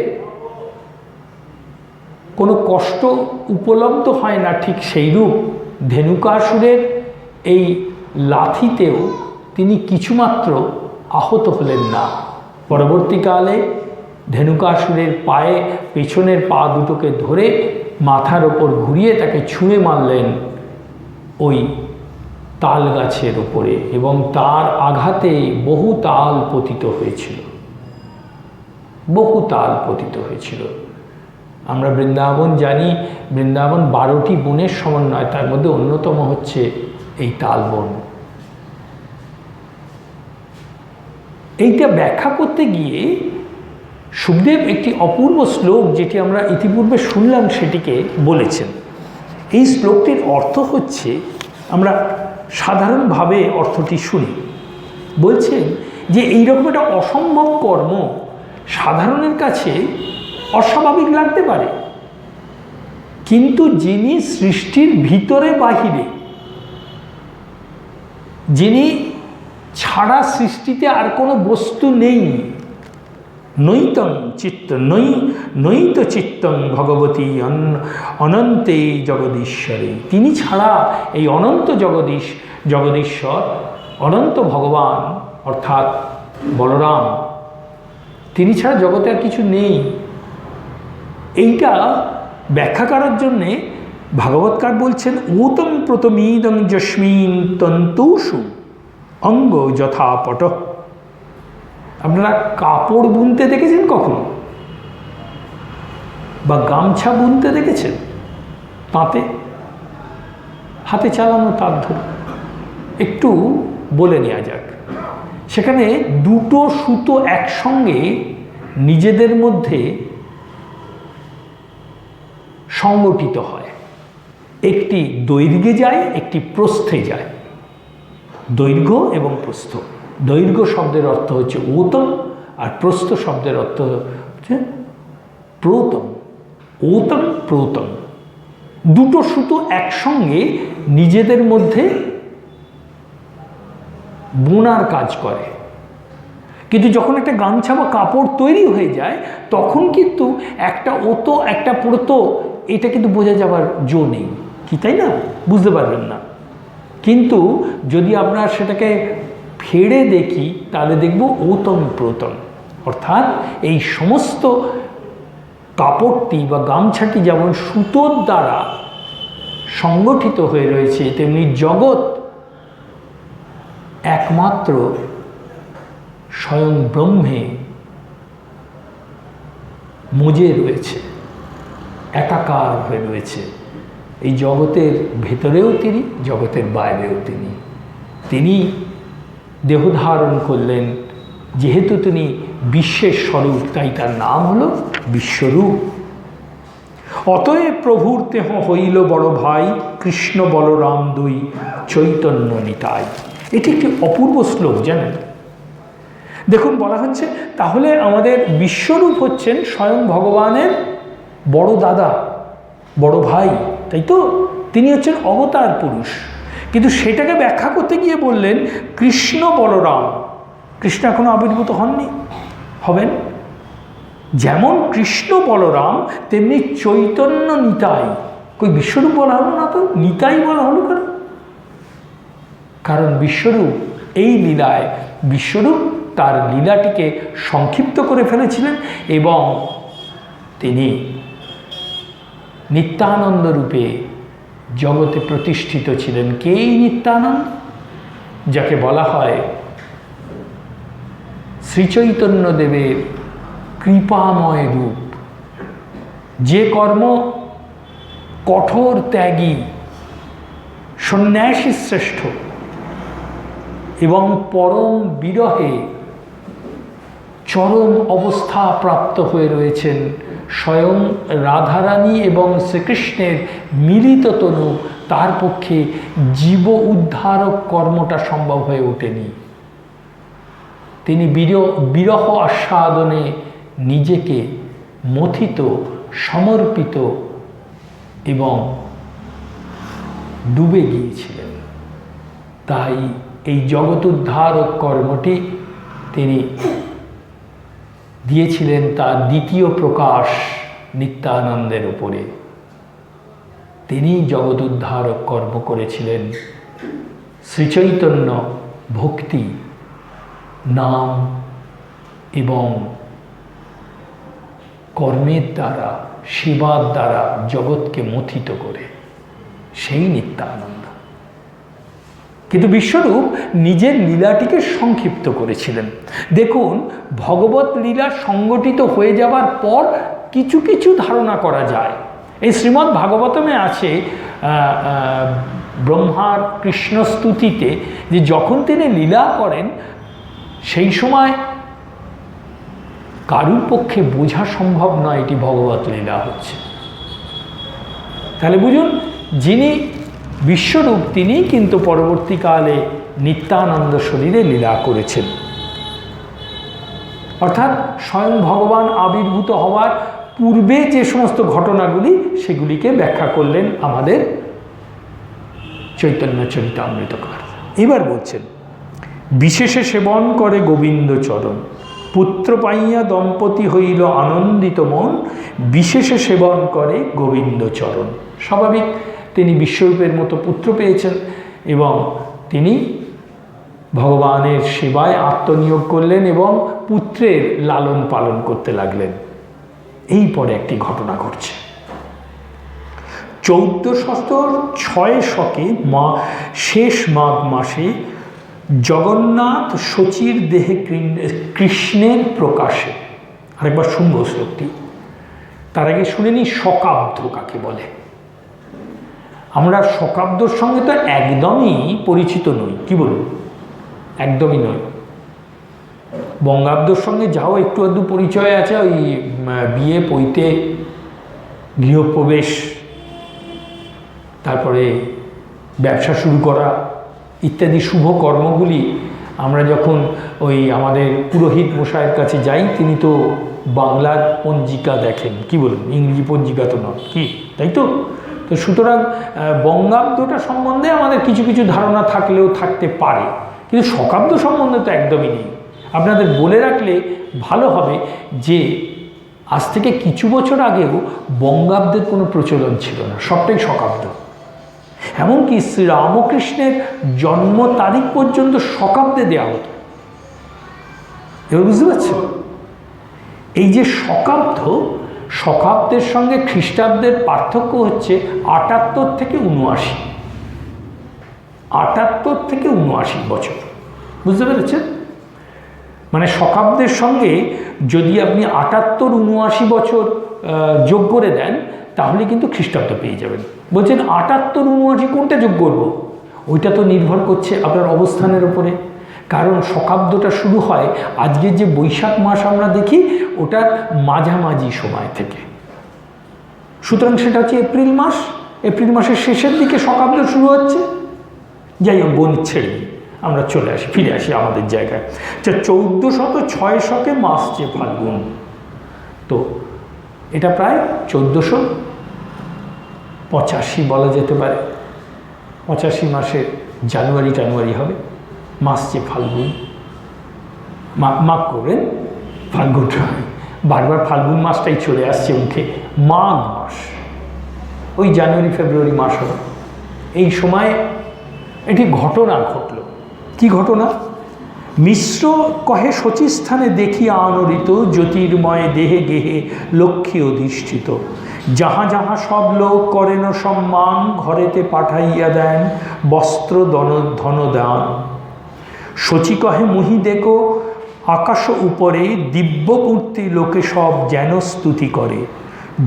কোনো কষ্ট উপলব্ধ হয় না, ঠিক সেইরূপ ধেনুকাসুরের এই লাথিতেও তিনি কিছুমাত্র আহত হলেন না। পরবর্তীকালে ধেনুকাসুরের পায়ে পেছনের পা দুটোকে ধরে মাথার ওপর ঘুরিয়ে তাকে ছুঁড়ে মারলেন ওই তাল গাছের উপরে, এবং তার আঘাতে বহু তাল পতিত হয়েছিল, বহু তাল পতিত হয়েছিল। আমরা বৃন্দাবন জানি, বৃন্দাবন 12টি বনের সমন্বয়, তার মধ্যে অন্যতম হচ্ছে এই তাল বন। এইটা ব্যাখ্যা করতে গিয়ে সুখদেব একটি অপূর্ব শ্লোক, যেটি আমরা ইতিপূর্বে শুনলাম, সেটিকে বলেছেন। এই শ্লোকটির অর্থ হচ্ছে, আমরা সাধারণভাবে অর্থটি শুনি। বলছেন যে এইরকম একটা অসম্ভব কর্ম সাধারণের কাছে অস্বাভাবিক লাগতে পারে, কিন্তু যিনি সৃষ্টির ভিতরে বাহিরে, যিনি ছাড়া সৃষ্টিতে আর কোনো বস্তু নেই, নৈতং চিত্ত নৈত চিত্তং ভগবতী অনন্তে জগদীশ্বরে, তিনি ছাড়া এই অনন্ত জগদীশ্বর, অনন্ত ভগবান অর্থাৎ বলরাম, তিনি ছাড়া জগতে আর কিছু নেই। এইটা ব্যাখ্যা করার জন্যে ভাগবতকার বলছেন, ওতম প্রতমীদং যস্মিন তন্তুষু অঙ্গ যথা পট। আপনারা কাপড় বুনতে দেখেছেন কখনো? বা গামছা বুনতে দেখেছেন? তাঁতে হাতে চালানো তার ধরে একটু বলে নেওয়া যাক। সেখানে দুটো সুতো একসঙ্গে নিজেদের মধ্যে সংগঠিত হয়, একটি দৈর্ঘ্যে যায়, একটি প্রস্থে যায়। দৈর্ঘ্য এবং প্রস্থ, দৈর্ঘ্য শব্দের অর্থ হচ্ছে ওতম, আর প্রস্থ শব্দের অর্থ হচ্ছে প্রতম। ওতম প্রতম, দুটো সুতো একসঙ্গে নিজেদের মধ্যে বোনার কাজ করে। কিন্তু যখন একটা গামছা বা কাপড় তৈরি হয়ে যায়, তখন কিন্তু একটা ওতো একটা প্রতো, এটা কিন্তু বোঝা যাবার জো নেই, কি তাই না? বুঝতে পারবেন না। কিন্তু যদি আমরা সেটাকে ফেড়ে দেখি, তাহলে দেখব ওতম প্রতম, অর্থাৎ এই সমস্ত কাপড়টি বা গামছাটি যেমন সুতোর দ্বারা সংগঠিত হয়ে রয়েছে, তেমনি জগৎ একমাত্র স্বয়ং ব্রহ্মে মজে রয়েছে, একাকার হয়ে রয়েছে। এই জগতের ভেতরেও তিনি, জগতের বাইরেও তিনি। তিনি দেহ ধারণ করলেন, যেহেতু তিনি বিশ্বের স্বরূপ, তাই তার নাম হলো বিশ্বরূপ। অতএব প্রভুর দেহ হইল বড় ভাই, কৃষ্ণ বলরাম দুই চৈতন্য নিতাই। এটি একটি অপূর্ব শ্লোক, জানেন? দেখুন, বলা হচ্ছে তাহলে আমাদের বিশ্বরূপ হচ্ছেন স্বয়ং ভগবানের বড় দাদা, বড় ভাই, তাই তো? তিনি হচ্ছেন অবতার পুরুষ। কিন্তু সেটাকে ব্যাখ্যা করতে গিয়ে বললেন কৃষ্ণ বলরাম। কৃষ্ণ এখনো আবির্ভূত হননি, হবেন। যেমন কৃষ্ণ বলরাম, তেমনি চৈতন্য নিতাই। কই বিশ্বরূপ বলা হলো না তো, নিতাই বলা হলো কেন? কারণ বিশ্বরূপ এই লীলায়, বিশ্বরূপ তার লীলাটিকে সংক্ষিপ্ত করে ফেলেছিলেন এবং তিনি নিত্যানন্দ রূপে জগতে প্রতিষ্ঠিত ছিলেন। কে এই নিত্যানন্দ? যাকে বলা হয় শ্রীচৈতন্য দেবের কৃপাময় রূপ। যে কর্ম কঠোর ত্যাগী, সন্ন্যাসী শ্রেষ্ঠ এবং পরম বিরহে চরম অবস্থা প্রাপ্ত হয়ে রয়েছেন, স্বয়ং রাধারানী এবং শ্রীকৃষ্ণের মিলিত তনু, তার পক্ষে জীব উদ্ধারক কর্মটা সম্ভব হয়ে ওঠেনি। তিনি বিরহ আস্বাদনে নিজেকে মথিত, সমর্পিত এবং ডুবে গিয়েছিলেন। তাই এই জগৎ উদ্ধারক কর্মটি তিনি দিয়েছিলেন তার দ্বিতীয় প্রকাশ নিত্যানন্দের উপরে। তিনি জগৎ উদ্ধারক কর্ম করেছিলেন শ্রীচৈতন্য ভক্তি, নাম এবং কর্মের দ্বারা, সেবার দ্বারা জগৎকে মথিত করে, সেই নিত্যানন্দ। কিন্তু বিশ্বরূপ নিজের লীলাটিকে সংক্ষিপ্ত করেছিলেন। দেখুন, ভগবত লীলা সংগঠিত হয়ে যাবার পর কিছু কিছু ধারণা করা যায়। এই শ্রীমদ্ ভাগবতমে আছে ব্রহ্মার কৃষ্ণস্তুতিতে, যে যখন তিনি লীলা করেন সেই সময় কারুর পক্ষে বোঝা সম্ভব নয় এটি ভগবত লীলা হচ্ছে। তাহলে বুঝুন, যিনি বিশ্বরূপ তিনি কিন্তু পরবর্তীকালে নিত্যানন্দ শরীরে লীলা করেছেন। অর্থাৎ স্বয়ং ভগবান আবির্ভূত হওয়ার পূর্বে যে সমস্ত ঘটনাগুলি সেগুলিকে ব্যাখ্যা করলেন আমাদের চৈতন্য চরিতামৃতকার। এবার বলছেন, বিশেষে সেবন করে গোবিন্দচরণ, পুত্র পাইয়া দম্পতি হইল আনন্দিত মন, বিশেষে সেবন করে গোবিন্দচরণ। স্বাভাবিক, তিনি বিশ্বরূপের মতো পুত্র পেয়েছেন এবং তিনি ভগবানের সেবায় আত্মনিয়োগ করলেন এবং পুত্রের লালন পালন করতে লাগলেন। এই পরে একটি ঘটনা ঘটছে। 1406 শকে শেষ মাঘ মাসে জগন্নাথ শচীর দেহে কৃষ্ণের প্রকাশে, আরেকবার শুনবো শ্লোকটি, তার আগে শুনে নি শকাব্দ কাকে বলে। আমরা শকাব্দর সঙ্গে তো একদমই পরিচিত নই, কি বলুন, একদমই নয়। বঙ্গাব্দর সঙ্গে যাও একটু আধটু পরিচয় আছে, ওই বিয়ে পৈতে, গৃহপ্রবেশ, তারপরে ব্যবসা শুরু করা ইত্যাদি শুভ কর্মগুলি আমরা যখন ওই আমাদের পুরোহিত মশাইয়ের কাছে যাই, তিনি তো বাংলার পঞ্জিকা দেখেন, কি বলুন, ইংরেজি পঞ্জিকা তো নয়, কি তাই তো? তো সুতরাং বঙ্গাব্দটা সম্বন্ধে আমাদের কিছু কিছু ধারণা থাকলেও থাকতে পারে, কিন্তু শকাব্দ সম্বন্ধে তো একদমই নেই। আপনাদের বলে রাখলে ভালো হবে যে আজ থেকে কিছু বছর আগেও বঙ্গাব্দের কোনো প্রচলন ছিল না, সবটাই শকাব্দ। এমনকি শ্রীরামকৃষ্ণের জন্ম তারিখ পর্যন্ত শকাব্দে দেওয়া হতো। এবার বুঝতে পারছেন, এই যে শকাব্দের সঙ্গে খ্রিস্টাব্দের পার্থক্য হচ্ছে 78 থেকে 79, 78 থেকে 79 বছর, বুঝতে পেরেছেন? মানে শকাব্দের সঙ্গে যদি আপনি 78-79 বছর যোগ করে দেন তাহলে কিন্তু খ্রিস্টাব্দ পেয়ে যাবেন। বলছেন 78-79 কোনটা যোগ করব? ওইটা তো নির্ভর করছে আপনার অবস্থানের উপরে, কারণ শকাব্দটা শুরু হয় আজকের যে বৈশাখ মাস আমরা দেখি ওটার মাঝামাঝি সময় থেকে, সুতরাং সেটা হচ্ছে এপ্রিল মাস। এপ্রিল মাসের শেষের দিকে শকাব্দ শুরু হচ্ছে। যাই হোক, গণিত ছেড়ে দিই, আমরা ফিরে আসি আমাদের জায়গায়। 1406 শকে মাস যে ফাল্গুন, তো এটা প্রায় 1485 বলা যেতে পারে। 85 মাসের জানুয়ারি হবে, মাস যে ফাল্গুন, মাঘ করবেন, ফাল্গুন, বারবার ফাল্গুন মাসটাই চলে আসছে মুখে। মাঘ মাস ওই জানুয়ারি ফেব্রুয়ারি মাস হবে। এই সময় একটি ঘটনা ঘটল। কি ঘটনা? মিশ্র কহে শচীস্থানে দেখিয়া আনরিত, জ্যোতির্ময় দেহে গেহে লক্ষ্মী অধিষ্ঠিত, যাহা যাহা সব লোক করেন সম্মান, ঘরেতে পাঠাইয়া দেন বস্ত্র ধন দান। শচী কহে মুহি দেখো আকাশ উপরে, দিব্যমূর্তি লোকে সব যেন স্তুতি করে।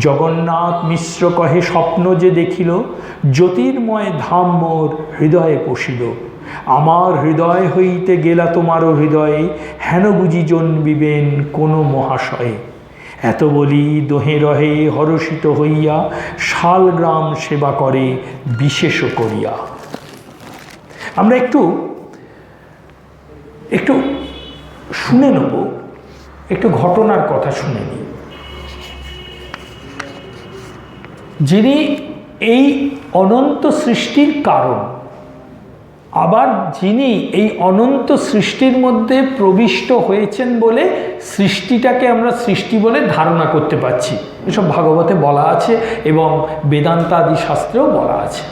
জগন্নাথ মিশ্র কহে স্বপ্ন যে দেখিল, জ্যোতির্ময় ধাম মোর হৃদয়ে পশিল। আমার হৃদয় হইতে গেলা তোমারও হৃদয়ে, হেন বুঝি জন্মিবেন কোনো মহাশয়ে। এত বলি দোহে রহে হরষিত হইয়া, শালগ্রাম সেবা করে বিশেষ করিয়া। আমরা একটু শুনে নেব, একটু ঘটনার কথা শুনে নিই। যিনি এই অনন্ত সৃষ্টির কারণ, আবার যিনি এই অনন্ত সৃষ্টির মধ্যে প্রবিষ্ট হয়েছেন বলে সৃষ্টিটাকে আমরা সৃষ্টি বলে ধারণা করতে পারছি, এসব ভাগবতে বলা আছে এবং বেদান্তাদি শাস্ত্রেও বলা আছে।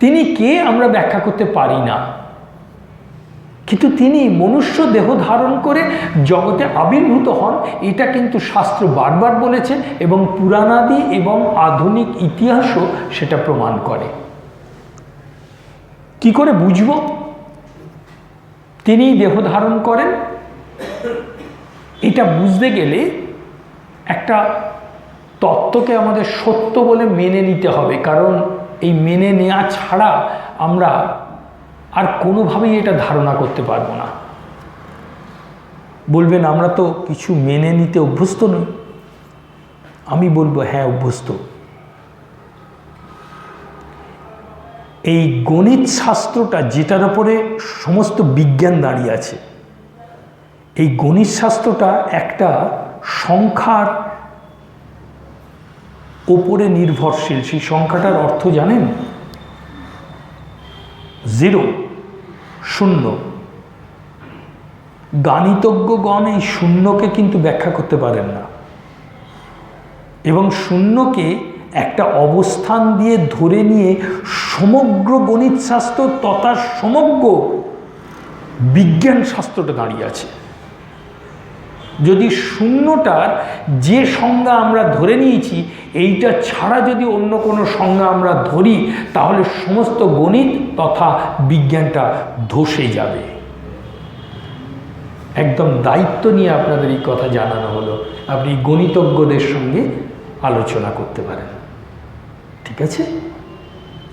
তিনি কে আমরা ব্যাখ্যা করতে পারি না, কিন্তু তিনি মনুষ্য দেহ ধারণ করে জগতে আবির্ভূত হন, এটা কিন্তু শাস্ত্র বারবার বলেছে এবং পুরাণাদি এবং আধুনিক ইতিহাসও সেটা প্রমাণ করে। কি করে বুঝব তিনি দেহ ধারণ করেন? এটা বুঝতে গেলে একটা তত্ত্বকে আমাদের সত্য বলে মেনে নিতে হবে, কারণ এই মেনে নেওয়া ছাড়া আমরা আর কোনোভাবেই এটা ধারণা করতে পারবো না। বলবেন আমরা তো কিছু মেনে নিতে অভ্যস্ত নই। আমি বলবো হ্যাঁ, অভ্যস্ত। এই গণিত শাস্ত্রটা যেটার উপরে সমস্ত বিজ্ঞান দাঁড়িয়ে আছে, এই গণিত শাস্ত্রটা একটা সংখ্যার ওপরে নির্ভরশীল। সেই সংখ্যাটার অর্থ জানেন? 0, 0। গাণিতজ্ঞগণ এই শূন্যকে কিন্তু ব্যাখ্যা করতে পারেন না, এবং শূন্যকে একটা অবস্থান দিয়ে ধরে নিয়ে সমগ্র গণিত শাস্ত্র তথা সমগ্র বিজ্ঞান শাস্ত্রটা দাঁড়িয়ে আছে। যদি শূন্যটার যে সংজ্ঞা আমরা ধরে নিয়েছি, এইটা ছাড়া যদি অন্য কোনো সংজ্ঞা আমরা ধরি, তাহলে সমস্ত গণিত তথা বিজ্ঞানটা ধসে যাবে। একদম দায়িত্ব নিয়ে আপনাদের এই কথা জানানো হলো। আপনি গণিতজ্ঞদের সঙ্গে আলোচনা করতে পারেন, ঠিক আছে?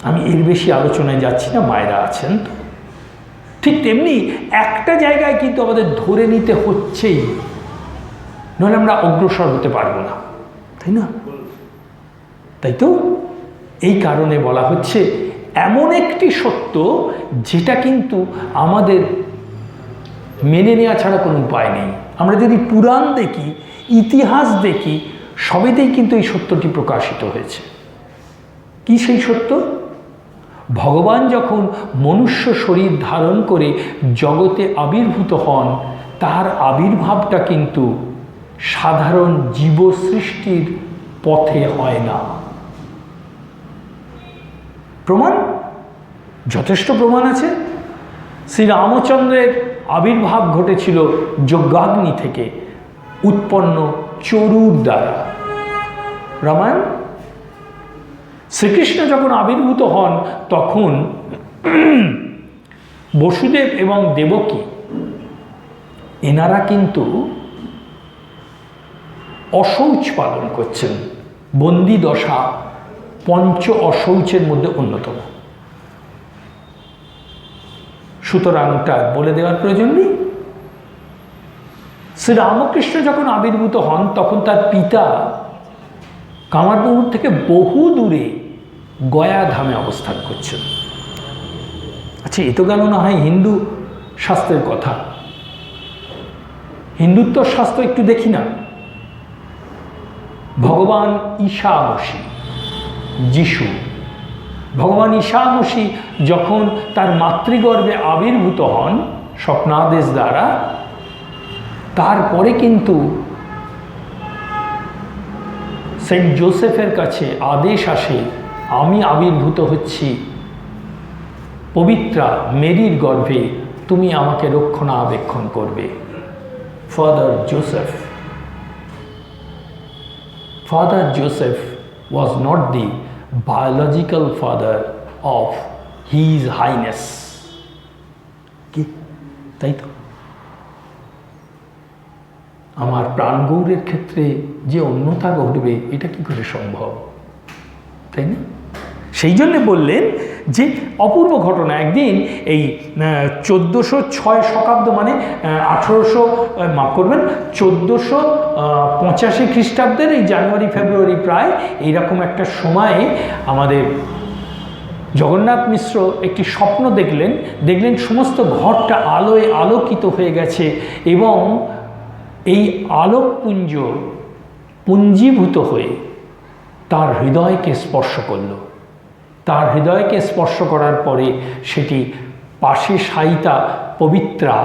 আমি এর বেশি আলোচনায় যাচ্ছি না, মায়েরা আছেন তো। ঠিক তেমনি একটা জায়গায় কিন্তু আমাদের ধরে নিতে হচ্ছেই, নইলে আমরা অগ্রসর হতে পারবো না, তাই না? তাই তো এই কারণে বলা হচ্ছে এমন একটি সত্য যেটা কিন্তু আমাদের মেনে নেওয়া ছাড়া কোনো উপায় নেই। আমরা যদি পুরাণ দেখি, ইতিহাস দেখি, সবেতেই কিন্তু এই সত্যটি প্রকাশিত হয়েছে। কি সেই সত্য? ভগবান যখন মনুষ্য শরীর ধারণ করে জগতে আবির্ভূত হন, তার আবির্ভাবটা কিন্তু সাধারণ জীব সৃষ্টির পথে হয় না। প্রমাণ, যথেষ্ট প্রমাণ আছে। শ্রীরামচন্দ্রের আবির্ভাব ঘটেছিল যজ্ঞাগ্নি থেকে উৎপন্ন চরুর দ্বারা। রামায়ণ। শ্রীকৃষ্ণ যখন আবির্ভূত হন, তখন বসুদেব এবং দেবকী এনারা কিন্তু অশৌচ পালন করছেন। বন্দি দশা পঞ্চ অশৌচের মধ্যে অন্যতম। সুতরাং তা বলে দেওয়ার প্রয়োজন নেই। শ্রীরামকৃষ্ণ যখন আবির্ভূত হন, তখন তার পিতা কামারপুকুর থেকে বহু দূরে গয়া ধামে অবস্থান করছেন। আচ্ছা, এ তো গেল না হয় হিন্দু শাস্ত্রের কথা। হিন্দুত্ব শাস্ত্র একটু দেখি না। ভগবান ঈশামসী, যিশু, ভগবান ঈশামসী যখন তার মাতৃগর্ভে আবির্ভূত হন স্বপ্নাদেশ দ্বারা, তারপরে কিন্তু সেন্ট জোসেফের কাছে আদেশ আসে, আমি আবির্ভূত হচ্ছি পবিত্রা মেরির গর্ভে, তুমি আমাকে রক্ষণাবেক্ষণ করবে। Father Joseph, Father Joseph was not the biological father of His Highness. কি তাই তো? আমার প্রাণগৌরের ক্ষেত্রে যে অন্যতা ঘটবে, এটা কি করে সম্ভব, তাই না? সেই জন্য বললেন যে অপূর্ব ঘটনা। একদিন এই 1406 শকাব্দ, মানে 1485 খ্রিস্টাব্দের এই জানুয়ারি ফেব্রুয়ারি প্রায় এইরকম একটা সময়ে আমাদের জগন্নাথ মিশ্র একটি স্বপ্ন দেখলেন সমস্ত ঘরটা আলোয় আলোকিত হয়ে গেছে, এবং এই আলোকপুঞ্জ পুঞ্জীভূত হয়ে তার হৃদয়কে স্পর্শ করল। তার হৃদয়কে স্পর্শ করার পরে সেটি পাশে শায়িতা পবিত্রা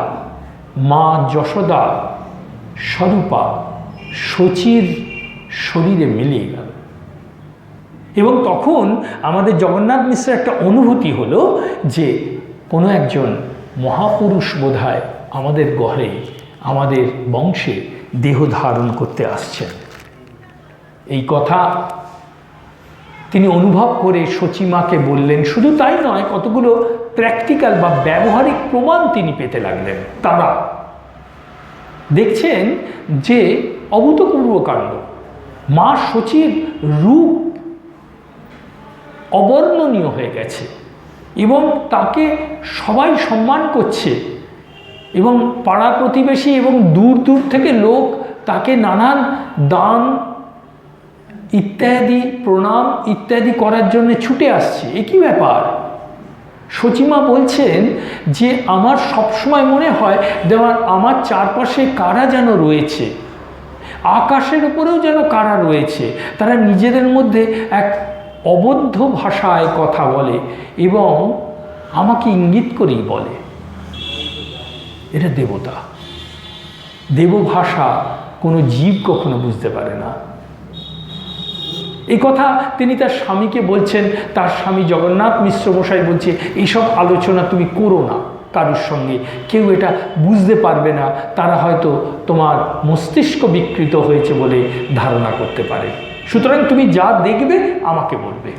মা যশোদা স্বরূপা শচীর শরীরে মিলিয়ে গেল। এবং তখন আমাদের জগন্নাথ মিশ্রের একটা অনুভূতি হলো যে কোনো একজন মহাপুরুষ বোধহয় আমাদের ঘরে, আমাদের বংশে দেহ ধারণ করতে আসছেন। এই কথা তিনি অনুভব করে সচিমাকে বললেন। শুধু তাই নয়, কতগুলো প্র্যাকটিক্যাল বা ব্যবহারিক প্রমাণ তিনি পেতে লাগলেন। তারা দেখছেন যে অভূতপূর্ব কাণ্ড, মা শচীর রূপ অবর্ণনীয় হয়ে গেছে এবং তাকে সবাই সম্মান করছে, এবং পাড়া প্রতিবেশী এবং দূর দূর থেকে লোক তাকে নানান দান ইত্যাদি, প্রণাম ইত্যাদি করার জন্য ছুটে আসছে। এ কী ব্যাপার? সচিমা বলছেন যে আমার সবসময় মনে হয় আমার চারপাশে কারা যেন রয়েছে, আকাশের উপরেও যেন কারা রয়েছে, তারা নিজেদের মধ্যে এক অবদ্ধ ভাষায় কথা বলে এবং আমাকে ইঙ্গিত করেই বলে। এটা দেবতা। দেবভাষা কোনো জীব কখনো বুঝতে পারে না। এই কথা তিনি তার স্বামীকে বলছেন। তার স্বামী জগন্নাথ মিশ্র মশাই বলছে, এইসব আলোচনা তুমি করো না কারোর সঙ্গে, কেউ এটা বুঝতে পারবে না, তারা হয়তো তোমার মস্তিষ্ক বিকৃত হয়েছে বলে ধারণা করতে পারে, সুতরাং তুমি যা দেখবে আমাকে বলবে।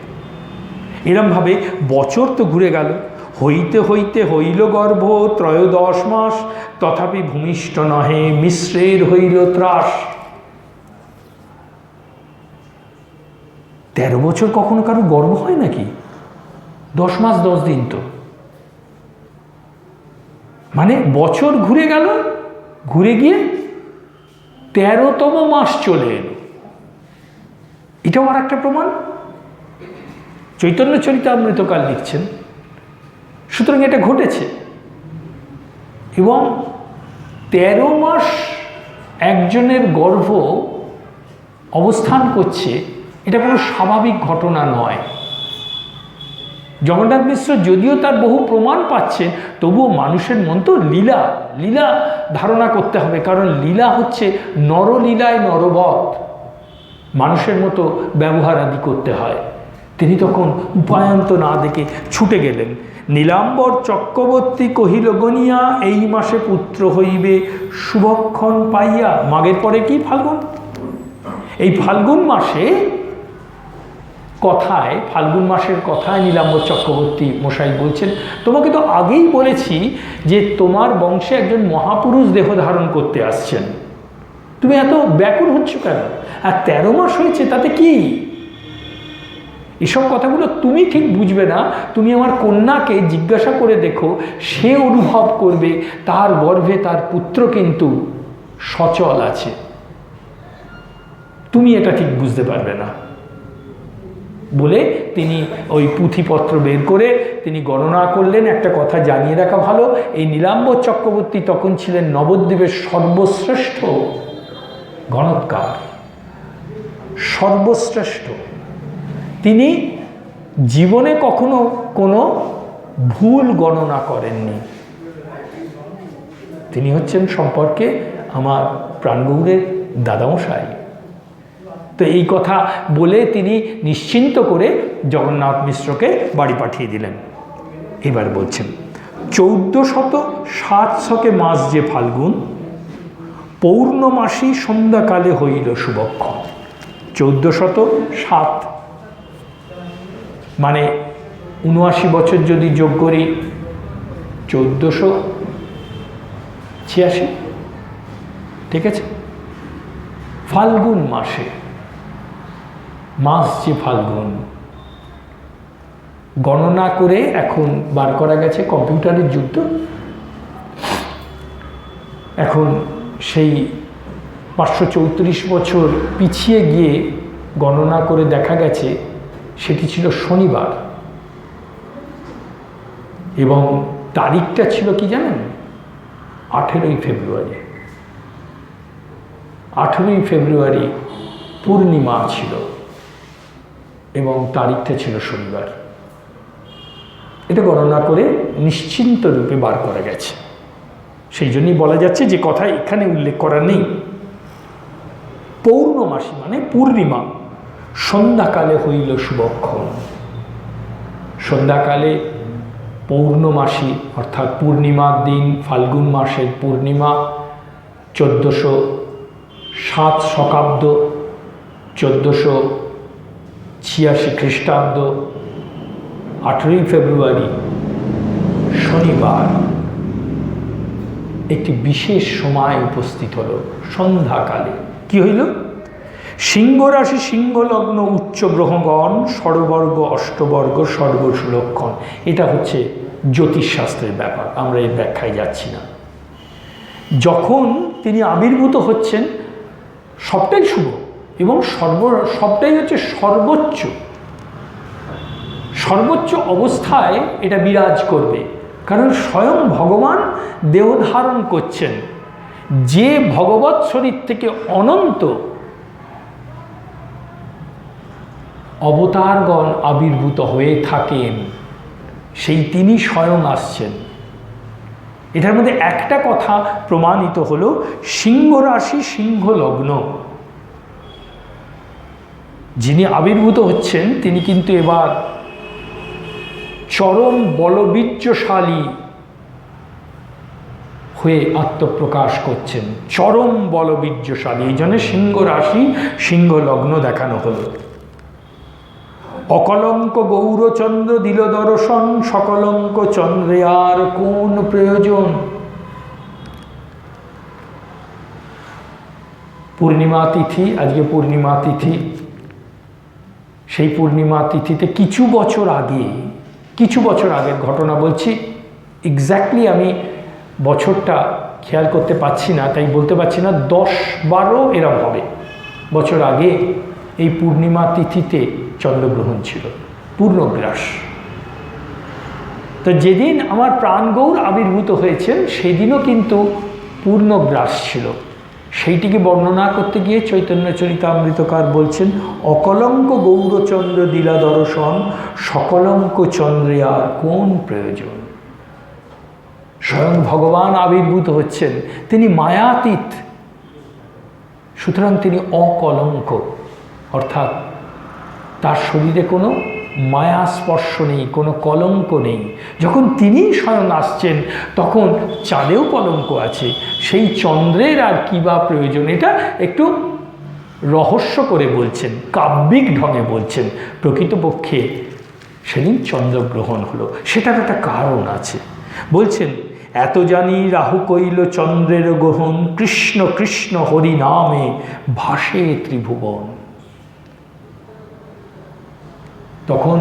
এরমভাবে বছর তো ঘুরে গেল, হইতে হইতে হইল গর্ভ 13 মাস, তথাপি ভূমিষ্ঠ নহে, মিশ্রের হইল ত্রাস। 13 বছর কখনো কারো গর্ভ হয় নাকি? 10 মাস 10 দিন তো, মানে বছর ঘুরে গেল, ঘুরে গিয়ে 13তম মাস চলে এলো। এটাও আর একটা প্রমাণ। চৈতন্য চরিতামৃতকাল লিখছেন, সুতরাং এটা ঘটেছে। এবং 13 মাস একজনের গর্ভ অবস্থান করছে, এটা কোনো স্বাভাবিক ঘটনা নয়। জগন্নাথ মিশ্র যদিও তার বহু প্রমাণ পাচ্ছেন, তবুও মানুষের মন তো লীলা লীলা ধারণা করতে হবে, কারণ লীলা হচ্ছে নরলীলায় নরবৎ, মানুষের মতো ব্যবহার আদি করতে হয়। তিনি তখন উপায়ন্ত না দেখে ছুটে গেলেন। নীলাম্বর চক্রবর্তী কহিল গনিয়া, এই মাসে পুত্র হইবে শুভক্ষণ পাইয়া। মাঘের পরে কি? ফাল্গুন। এই ফাল্গুন মাসে কথায়, ফাল্গুন মাসের কথায় নীলাম্বর চক্রবর্তী মশাই বলছেন, তোমাকে তো আগেই বলেছি যে তোমার বংশে একজন মহাপুরুষ দেহ ধারণ করতে আসছেন, তুমি এত ব্যাকুল হচ্ছ কেন? আর 13 মাস হয়েছে, তাতে কি? এসব কথাগুলো তুমি ঠিক বুঝবে না, তুমি আমার কন্যাকে জিজ্ঞাসা করে দেখো, সে অনুভব করবে তার গর্ভে তার পুত্র কিন্তু সচল আছে, তুমি এটা ঠিক বুঝতে পারবে না। বলে তিনি ওই পুঁথিপত্র বের করে তিনি গণনা করলেন। একটা কথা জানিয়ে রাখা ভালো, এই নীলাম্বর চক্রবর্তী তখন ছিলেন নবদ্বীপের সর্বশ্রেষ্ঠ গণৎকার, সর্বশ্রেষ্ঠ। তিনি জীবনে কখনো কোনো ভুল গণনা করেননি। তিনি হচ্ছেন সম্পর্কে আমার প্রাণগৌরের দাদামশাই। তো এই কথা বলে তিনি নিশ্চিন্ত করে জগন্নাথ মিশ্রকে বাড়ি পাঠিয়ে দিলেন। এবার বলছেন, 1407 মাস যে ফাল্গুন, পৌর্ণমাসী সন্ধ্যাকালে হইল শুভক্ষণ। 1407 মানে 79 বছর যদি যোগ করি, 1486, ঠিক আছে? ফাল্গুন মাসে, মাস যে ফাল্গুন, গণনা করে এখন বার করা গেছে, কম্পিউটারের যুগ তো, এখন সেই 534 বছর পিছিয়ে গিয়ে গণনা করে দেখা গেছে সেটি ছিল শনিবার, এবং তারিখটা ছিল কি জানেন? 18ই ফেব্রুয়ারি। 18ই ফেব্রুয়ারি পূর্ণিমা ছিল এবং তারিখটা ছিল শনিবার। এটা গণনা করে নিশ্চিন্ত রূপে বার করা গেছে। সেই জন্যই বলা যাচ্ছে যে কথা এখানে উল্লেখ করা নেই। পৌর্ণমাসী মানে পূর্ণিমা, সন্ধ্যাকালে হইল শুভক্ষণ। সন্ধ্যাকালে পৌর্ণমাসী অর্থাৎ পূর্ণিমার দিন, ফাল্গুন মাসের পূর্ণিমা, 1407 শকাব্দ, 1486 খ্রিস্টাব্দ, 18ই ফেব্রুয়ারি শনিবার একটি বিশেষ সময় উপস্থিত হলো। সন্ধ্যাকালে কি হইল? সিংহ রাশি, সিংহ লগ্ন, উচ্চ গ্রহগণ, ষড়বর্গ, অষ্টবর্গ, সর্বসুলক্ষণ। এটা হচ্ছে জ্যোতিষশাস্ত্রের ব্যাপার, আমরা এর ব্যাখ্যায় যাচ্ছি না। যখন তিনি আবির্ভূত হচ্ছেন সবটাই শুভ এবং সবটাই হচ্ছে সর্বোচ্চ। সর্বোচ্চ অবস্থায় এটা বিরাজ করবে, কারণ স্বয়ং ভগবান দেহ ধারণ করছেন। যে ভগবৎ শরীর থেকে অনন্ত অবতারগণ আবির্ভূত হয়ে থাকেন, সেই তিনি স্বয়ং আসছেন। এটার মধ্যে একটা কথা প্রমাণিত হলো, সিংহ রাশি সিংহ লগ্ন যিনি আবির্ভূত হচ্ছেন তিনি কিন্তু এবার চরম বলবীর্যশালী হয়ে আত্মপ্রকাশ করছেন, চরম বলবীর্যশালী। এই জন্য সিংহ রাশি সিংহ লগ্ন দেখানো হলো। অকলঙ্ক গৌরচন্দ্র দিল দর্শন, সকলঙ্ক চন্দ্রে আর কোন প্রয়োজন। পূর্ণিমা তিথি, আজকে পূর্ণিমা তিথি। সেই পূর্ণিমা তিথিতে কিছু বছর আগের ঘটনা বলছি। এক্স্যাক্টলি আমি বছরটা খেয়াল করতে পারছি না, তাই বলতে পারছি না, 10-12 এরম হবে বছর আগে এই পূর্ণিমা তিথিতে চন্দ্রগ্রহণ ছিল, পূর্ণগ্রাস। তো যেদিন আমার প্রাণগৌর আবির্ভূত হয়েছেন সেদিনও কিন্তু পূর্ণগ্রাস ছিল। সেইটিকে বর্ণনা করতে গিয়ে চৈতন্য চরিতামৃতকার বলছেন, অকলঙ্ক গৌরচন্দ্র দিলা দর্শন, সকলঙ্ক চন্দ্রে আর কোন প্রয়োজন। স্বয়ং ভগবান আবির্ভূত হচ্ছেন, তিনি মায়াতীত, সুতরাং তিনি অকলঙ্ক, অর্থাৎ তার শরীরে কোনো মায়া স্পর্শ নেই, কোনো কলঙ্ক নেই। যখন তিনি স্বয়ং আসছেন তখন চাঁদেও কলঙ্ক আছে, সেই চন্দ্রের আর কী বা প্রয়োজন। এটা একটু রহস্য করে বলছেন, কাব্যিক ঢঙে বলছেন। প্রকৃতপক্ষে সেদিন চন্দ্রগ্রহণ হলো, সেটার একটা কারণ আছে। বলছেন, এত জানি রাহু কইল চন্দ্রের গ্রহণ, কৃষ্ণ কৃষ্ণ হরি নামে ভাসে ত্রিভুবন। তখন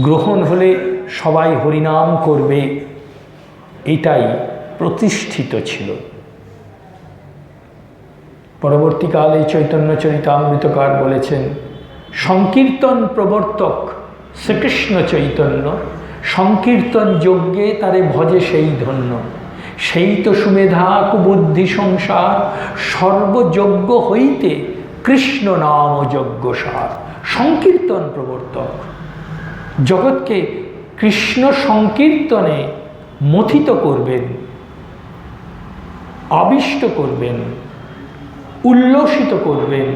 গ্রহণ হলে সবাই হরিনাম করবে, এটাই প্রতিষ্ঠিত ছিল। পরবর্তীকালে চৈতন্য চরিতামৃতকার বলেছেন, সংকীর্তন প্রবর্তক শ্রীকৃষ্ণ চৈতন্য, সংকীর্তন যজ্ঞে তারে ভজে সেই ধন্য। সেই তো সুমেধা কুবুদ্ধি সংসার, সর্বযজ্ঞ হইতে কৃষ্ণ নাম যজ্ঞসার। সংকীর্তন প্রবর্তক, জগৎকে কৃষ্ণ সংকীর্তনে মথিত করবেন, আবিষ্ট করবেন, উল্লসিত করবেন,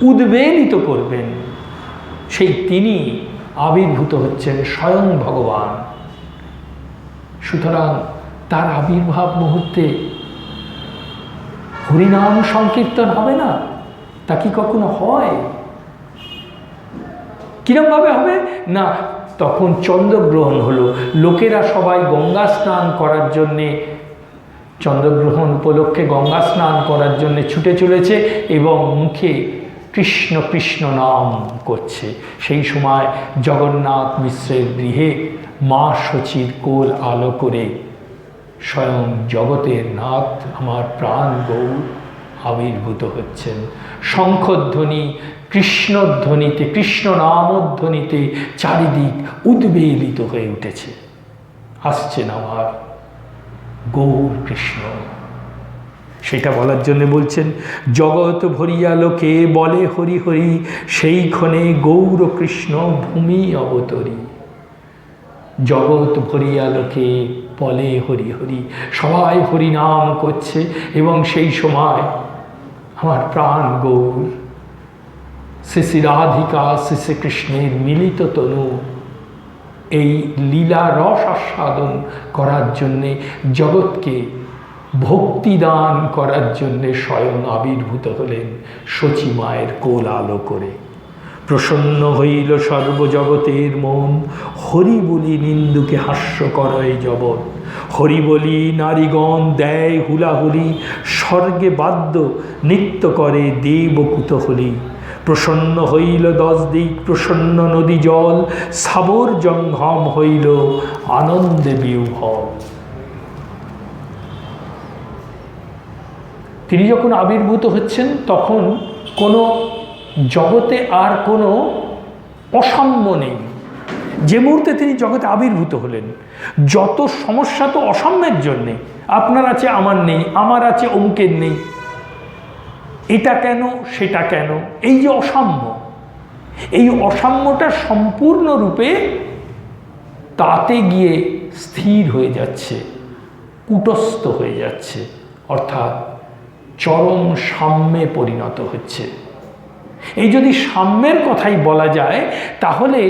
উদ্বেলিত করবেন, সেই তিনি আবির্ভূত হচ্ছেন স্বয়ং ভগবান। সুতরাং তার আবির্ভাব মুহূর্তে হরিনাম সংকীর্তন হবে না? তা কি কখনো হয়? কিরমভাবে হবে না, তখন চন্দ্রগ্রহণ হলো, লোকেরা সবাই গঙ্গা স্নান করার জন্যে, চন্দ্রগ্রহণ উপলক্ষে গঙ্গা স্নান করার জন্য ছুটে চলেছে এবং মুখে কৃষ্ণ কৃষ্ণ নাম করছে। সেই সময় জগন্নাথ মিশ্রের গৃহে মা শচীর কোল আলো করে স্বয়ং জগতের নাথ আমার প্রাণ গৌর আবির্ভূত হচ্ছেন। শঙ্খধ্বনি, কৃষ্ণধ্বনিতে, কৃষ্ণ নামধ্বনিতে চারিদিক উদ্বেলিত হয়ে উঠেছে। আসছেন আমার গৌর কৃষ্ণ। সেটা বলার জন্য বলছেন, জগৎ ভরিয়া লোকে বলে হরি হরি, সেই ক্ষণে গৌর কৃষ্ণ ভূমি অবতরী। জগৎ ভরিয়া লোকে বলে হরি হরি, সবাই হরি নাম করছে এবং সেই সময় আমার প্রাণ গৌর শ্রী শ্রী রাধিকা শ্রী শ্রীকৃষ্ণের মিলিত তনু এই লীলা রস আস্বাদন করার জন্যে, জগৎকে ভক্তিদান করার জন্যে স্বয়ং আবির্ভূত হলেন শচী মায়ের কোল আলো করে। প্রসন্ন হইল সর্বজগতের মন, হরি বলি নিন্দুকে হাস্য করয় জবৎ। হরি বলি নারীগণ দেয় হুলাহুলি, স্বর্গে বাদ্য নৃত্য করে দেব কুতূহলী। প্রসন্ন হইল 10 দিক, প্রসন্ন নদী জল, সাবর জঙ্ঘম হইল আনন্দে বিহ্বল। তিনি যখন আবির্ভূত হচ্ছেন তখন কোনো জগতে আর কোনো অসাম্য নেই, যে মুহূর্তে তিনি জগতে আবির্ভূত হলেন, যত সমস্যা তো অসাম্যের জন্যে, আপনার আছে আমার নেই, আমার আছে অমুকের নেই, এটা কেন সেটা কেন, এই যে অসাম্য, এই অসাম্যটা সম্পূর্ণরূপে তাতে গিয়ে স্থির হয়ে যাচ্ছে, কূটস্থ হয়ে যাচ্ছে, অর্থাৎ চরম সাম্যে পরিণত হচ্ছে। এই যদি সাম্যের কথাই বলা যায়, তাহলে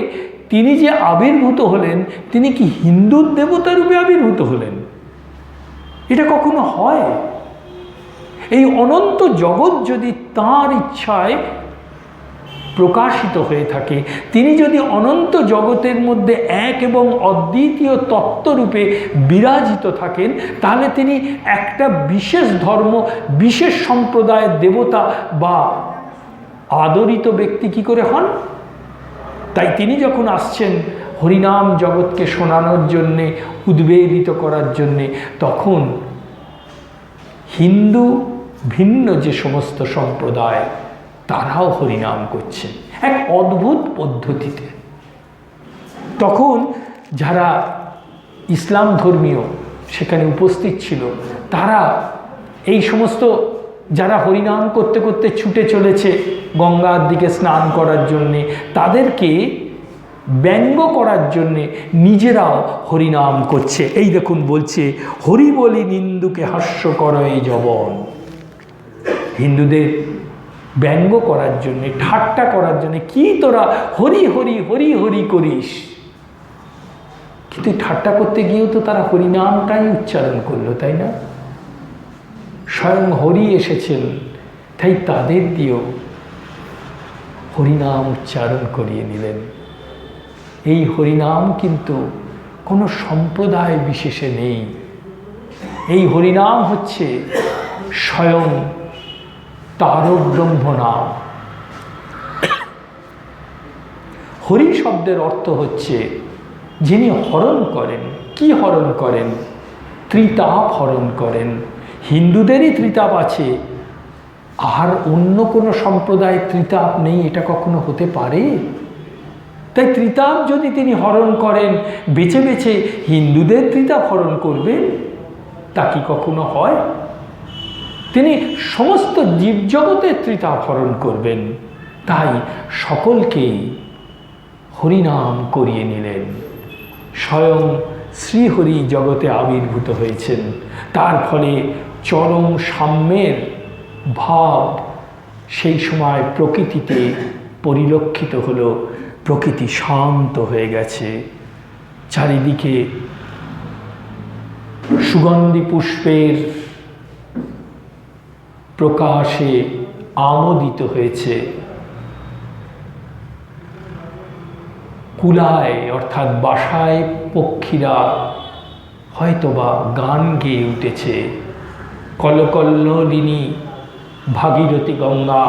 তিনি যে আবির্ভূত হলেন, তিনি কি হিন্দুর দেবতা রূপে আবির্ভূত হলেন? এটা কখনো হয়? এই অনন্ত জগৎ যদি তাঁর ইচ্ছায় প্রকাশিত হয়ে থাকে, তিনি যদি অনন্ত জগতের মধ্যে এক এবং অদ্বিতীয় তত্ত্বরূপে বিরাজিত থাকেন, তাহলে তিনি একটা বিশেষ ধর্ম, বিশেষ সম্প্রদায়ের দেবতা বা আদরিত ব্যক্তি কি করে হন? তাই তিনি যখন আসছেন হরিনাম জগৎকে শোনানোর জন্যে, উদ্বেলিত করার জন্যে, তখন হিন্দু ভিন্ন যে সমস্ত সম্প্রদায়, তারাও হরিনাম করছে এক অদ্ভুত পদ্ধতিতে। তখন যারা ইসলাম ধর্মীয় সেখানে উপস্থিত ছিল, তারা এই সমস্ত যারা হরিনাম করতে করতে ছুটে চলেছে গঙ্গার দিকে স্নান করার জন্যে, তাদেরকে ব্যঙ্গ করার জন্যে নিজেরাও হরিনাম করছে। এই দেখুন বলছে, হরি বলি নিন্দুকে হাস্য কর এই যবন। হিন্দুদের ব্যঙ্গ করার জন্যে, ঠাট্টা করার জন্যে, কি তোরা হরি হরি হরি হরি করিস, কিন্তু ঠাট্টা করতে গিয়েও তো তারা হরিনামটাই উচ্চারণ করলো, তাই না? স্বয়ং হরি এসেছেন, তাই তাদের দিয়েও হরিনাম উচ্চারণ করিয়ে নিলেন। এই হরিনাম কিন্তু কোনো সম্প্রদায় বিশেষে নেই। এই হরিনাম হচ্ছে স্বয়ং তারক ব্রহ্ম নাম। হরি শব্দের অর্থ হচ্ছে যিনি হরণ করেন। কি হরণ করেন? ত্রিতাপ হরণ করেন। হিন্দুদেরই ত্রিতাপ আছে, আর অন্য কোনো সম্প্রদায়ের ত্রিতাপ নেই, এটা কখনো হতে পারে? তাই ত্রিতাপ যদি তিনি হরণ করেন, বেছে বেছে হিন্দুদের ত্রিতাপ হরণ করবেন, তা কি কখনো হয়? তিনি সমস্ত জীবজগতের ত্রিতাপ হরণ করবেন, তাই সকলকেই হরিনাম করিয়ে নিলেন। স্বয়ং শ্রীহরি জগতে আবির্ভূত হয়েছেন, তার ফলে চরম সাম্যের ভাব সেই সময় প্রকৃতিতে পরিলক্ষিত হলো। প্রকৃতি শান্ত হয়ে গেছে, চারিদিকে সুগন্ধি পুষ্পের প্রকাশে আমোদিত হয়েছে। কুলায় অর্থাৎ বাসায় পক্ষীরা হয়তোবা গান গেয়ে উঠেছে। কলকল্লোলিনী ভাগীরথী গঙ্গা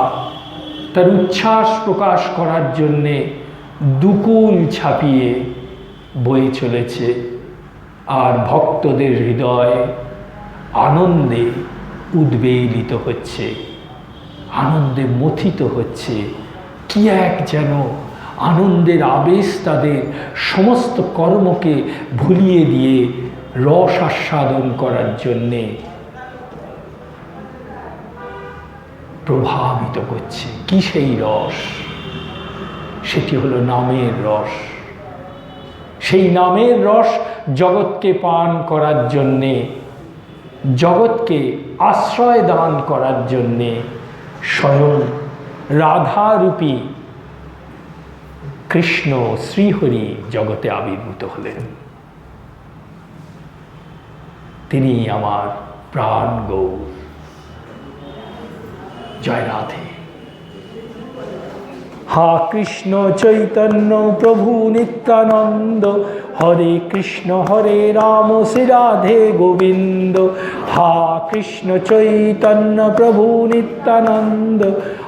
তার উচ্ছ্বাস প্রকাশ করার জন্যে দুকুল ছাপিয়ে বয়ে চলেছে, আর ভক্তদের হৃদয় আনন্দে উদ্বেলিত হচ্ছে, আনন্দে মথিত হচ্ছে। কি এক যেন আনন্দের আবেশ তাদের সমস্ত কর্মকে ভুলিয়ে দিয়ে রস আস্বাদন করার জন্যে প্রভাবিত করছে। কি সেই রস? সেটি হলো নামের রস। সেই নামের রস জগৎকে পান করার জন্যে, জগৎকে আশ্রয় দান করার জন্যে স্বয়ং রাধারূপী কৃষ্ণ শ্রীহরি জগতে আবির্ভূত হলেন। তিনি আমার প্রাণ গৌর। জয় রাধে। হা কৃষ্ণ চৈতন্য প্রভু নিত্যানন্দ, হরে কৃষ্ণ হরে রাম শ্রী রাধে গোবিন্দ। হা কৃষ্ণ চৈতন্য প্রভু নিত্যানন্দ,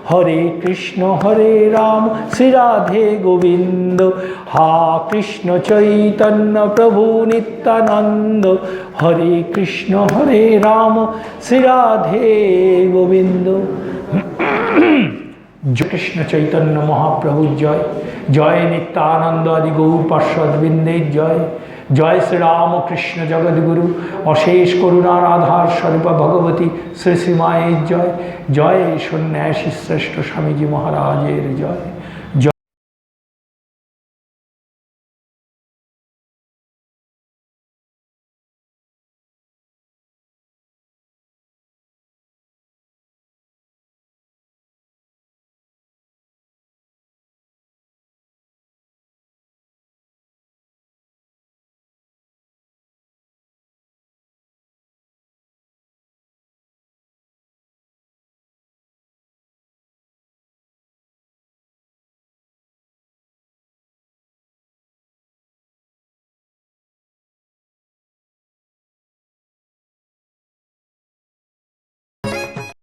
হরে কৃষ্ণ হরে রাম শ্রী রাধে গোবিন্দ। হা কৃষ্ণ চৈতন্য প্রভু নিত্যানন্দ, হরে কৃষ্ণ হরে রাম শ্রী রাধে গোবিন্দ। जय कृष्ण चैतन्य महाप्रभु जय, जय नित्यानंद आदि गौर पार्षदवृंदे जय, जय श्री राम कृष्ण जगद्गुरु अशेष करुणा राधार स्वरूप भगवती श्री श्री माए जय, जय सन्यासी श्रेष्ठ स्वामीजी महाराजेर जय।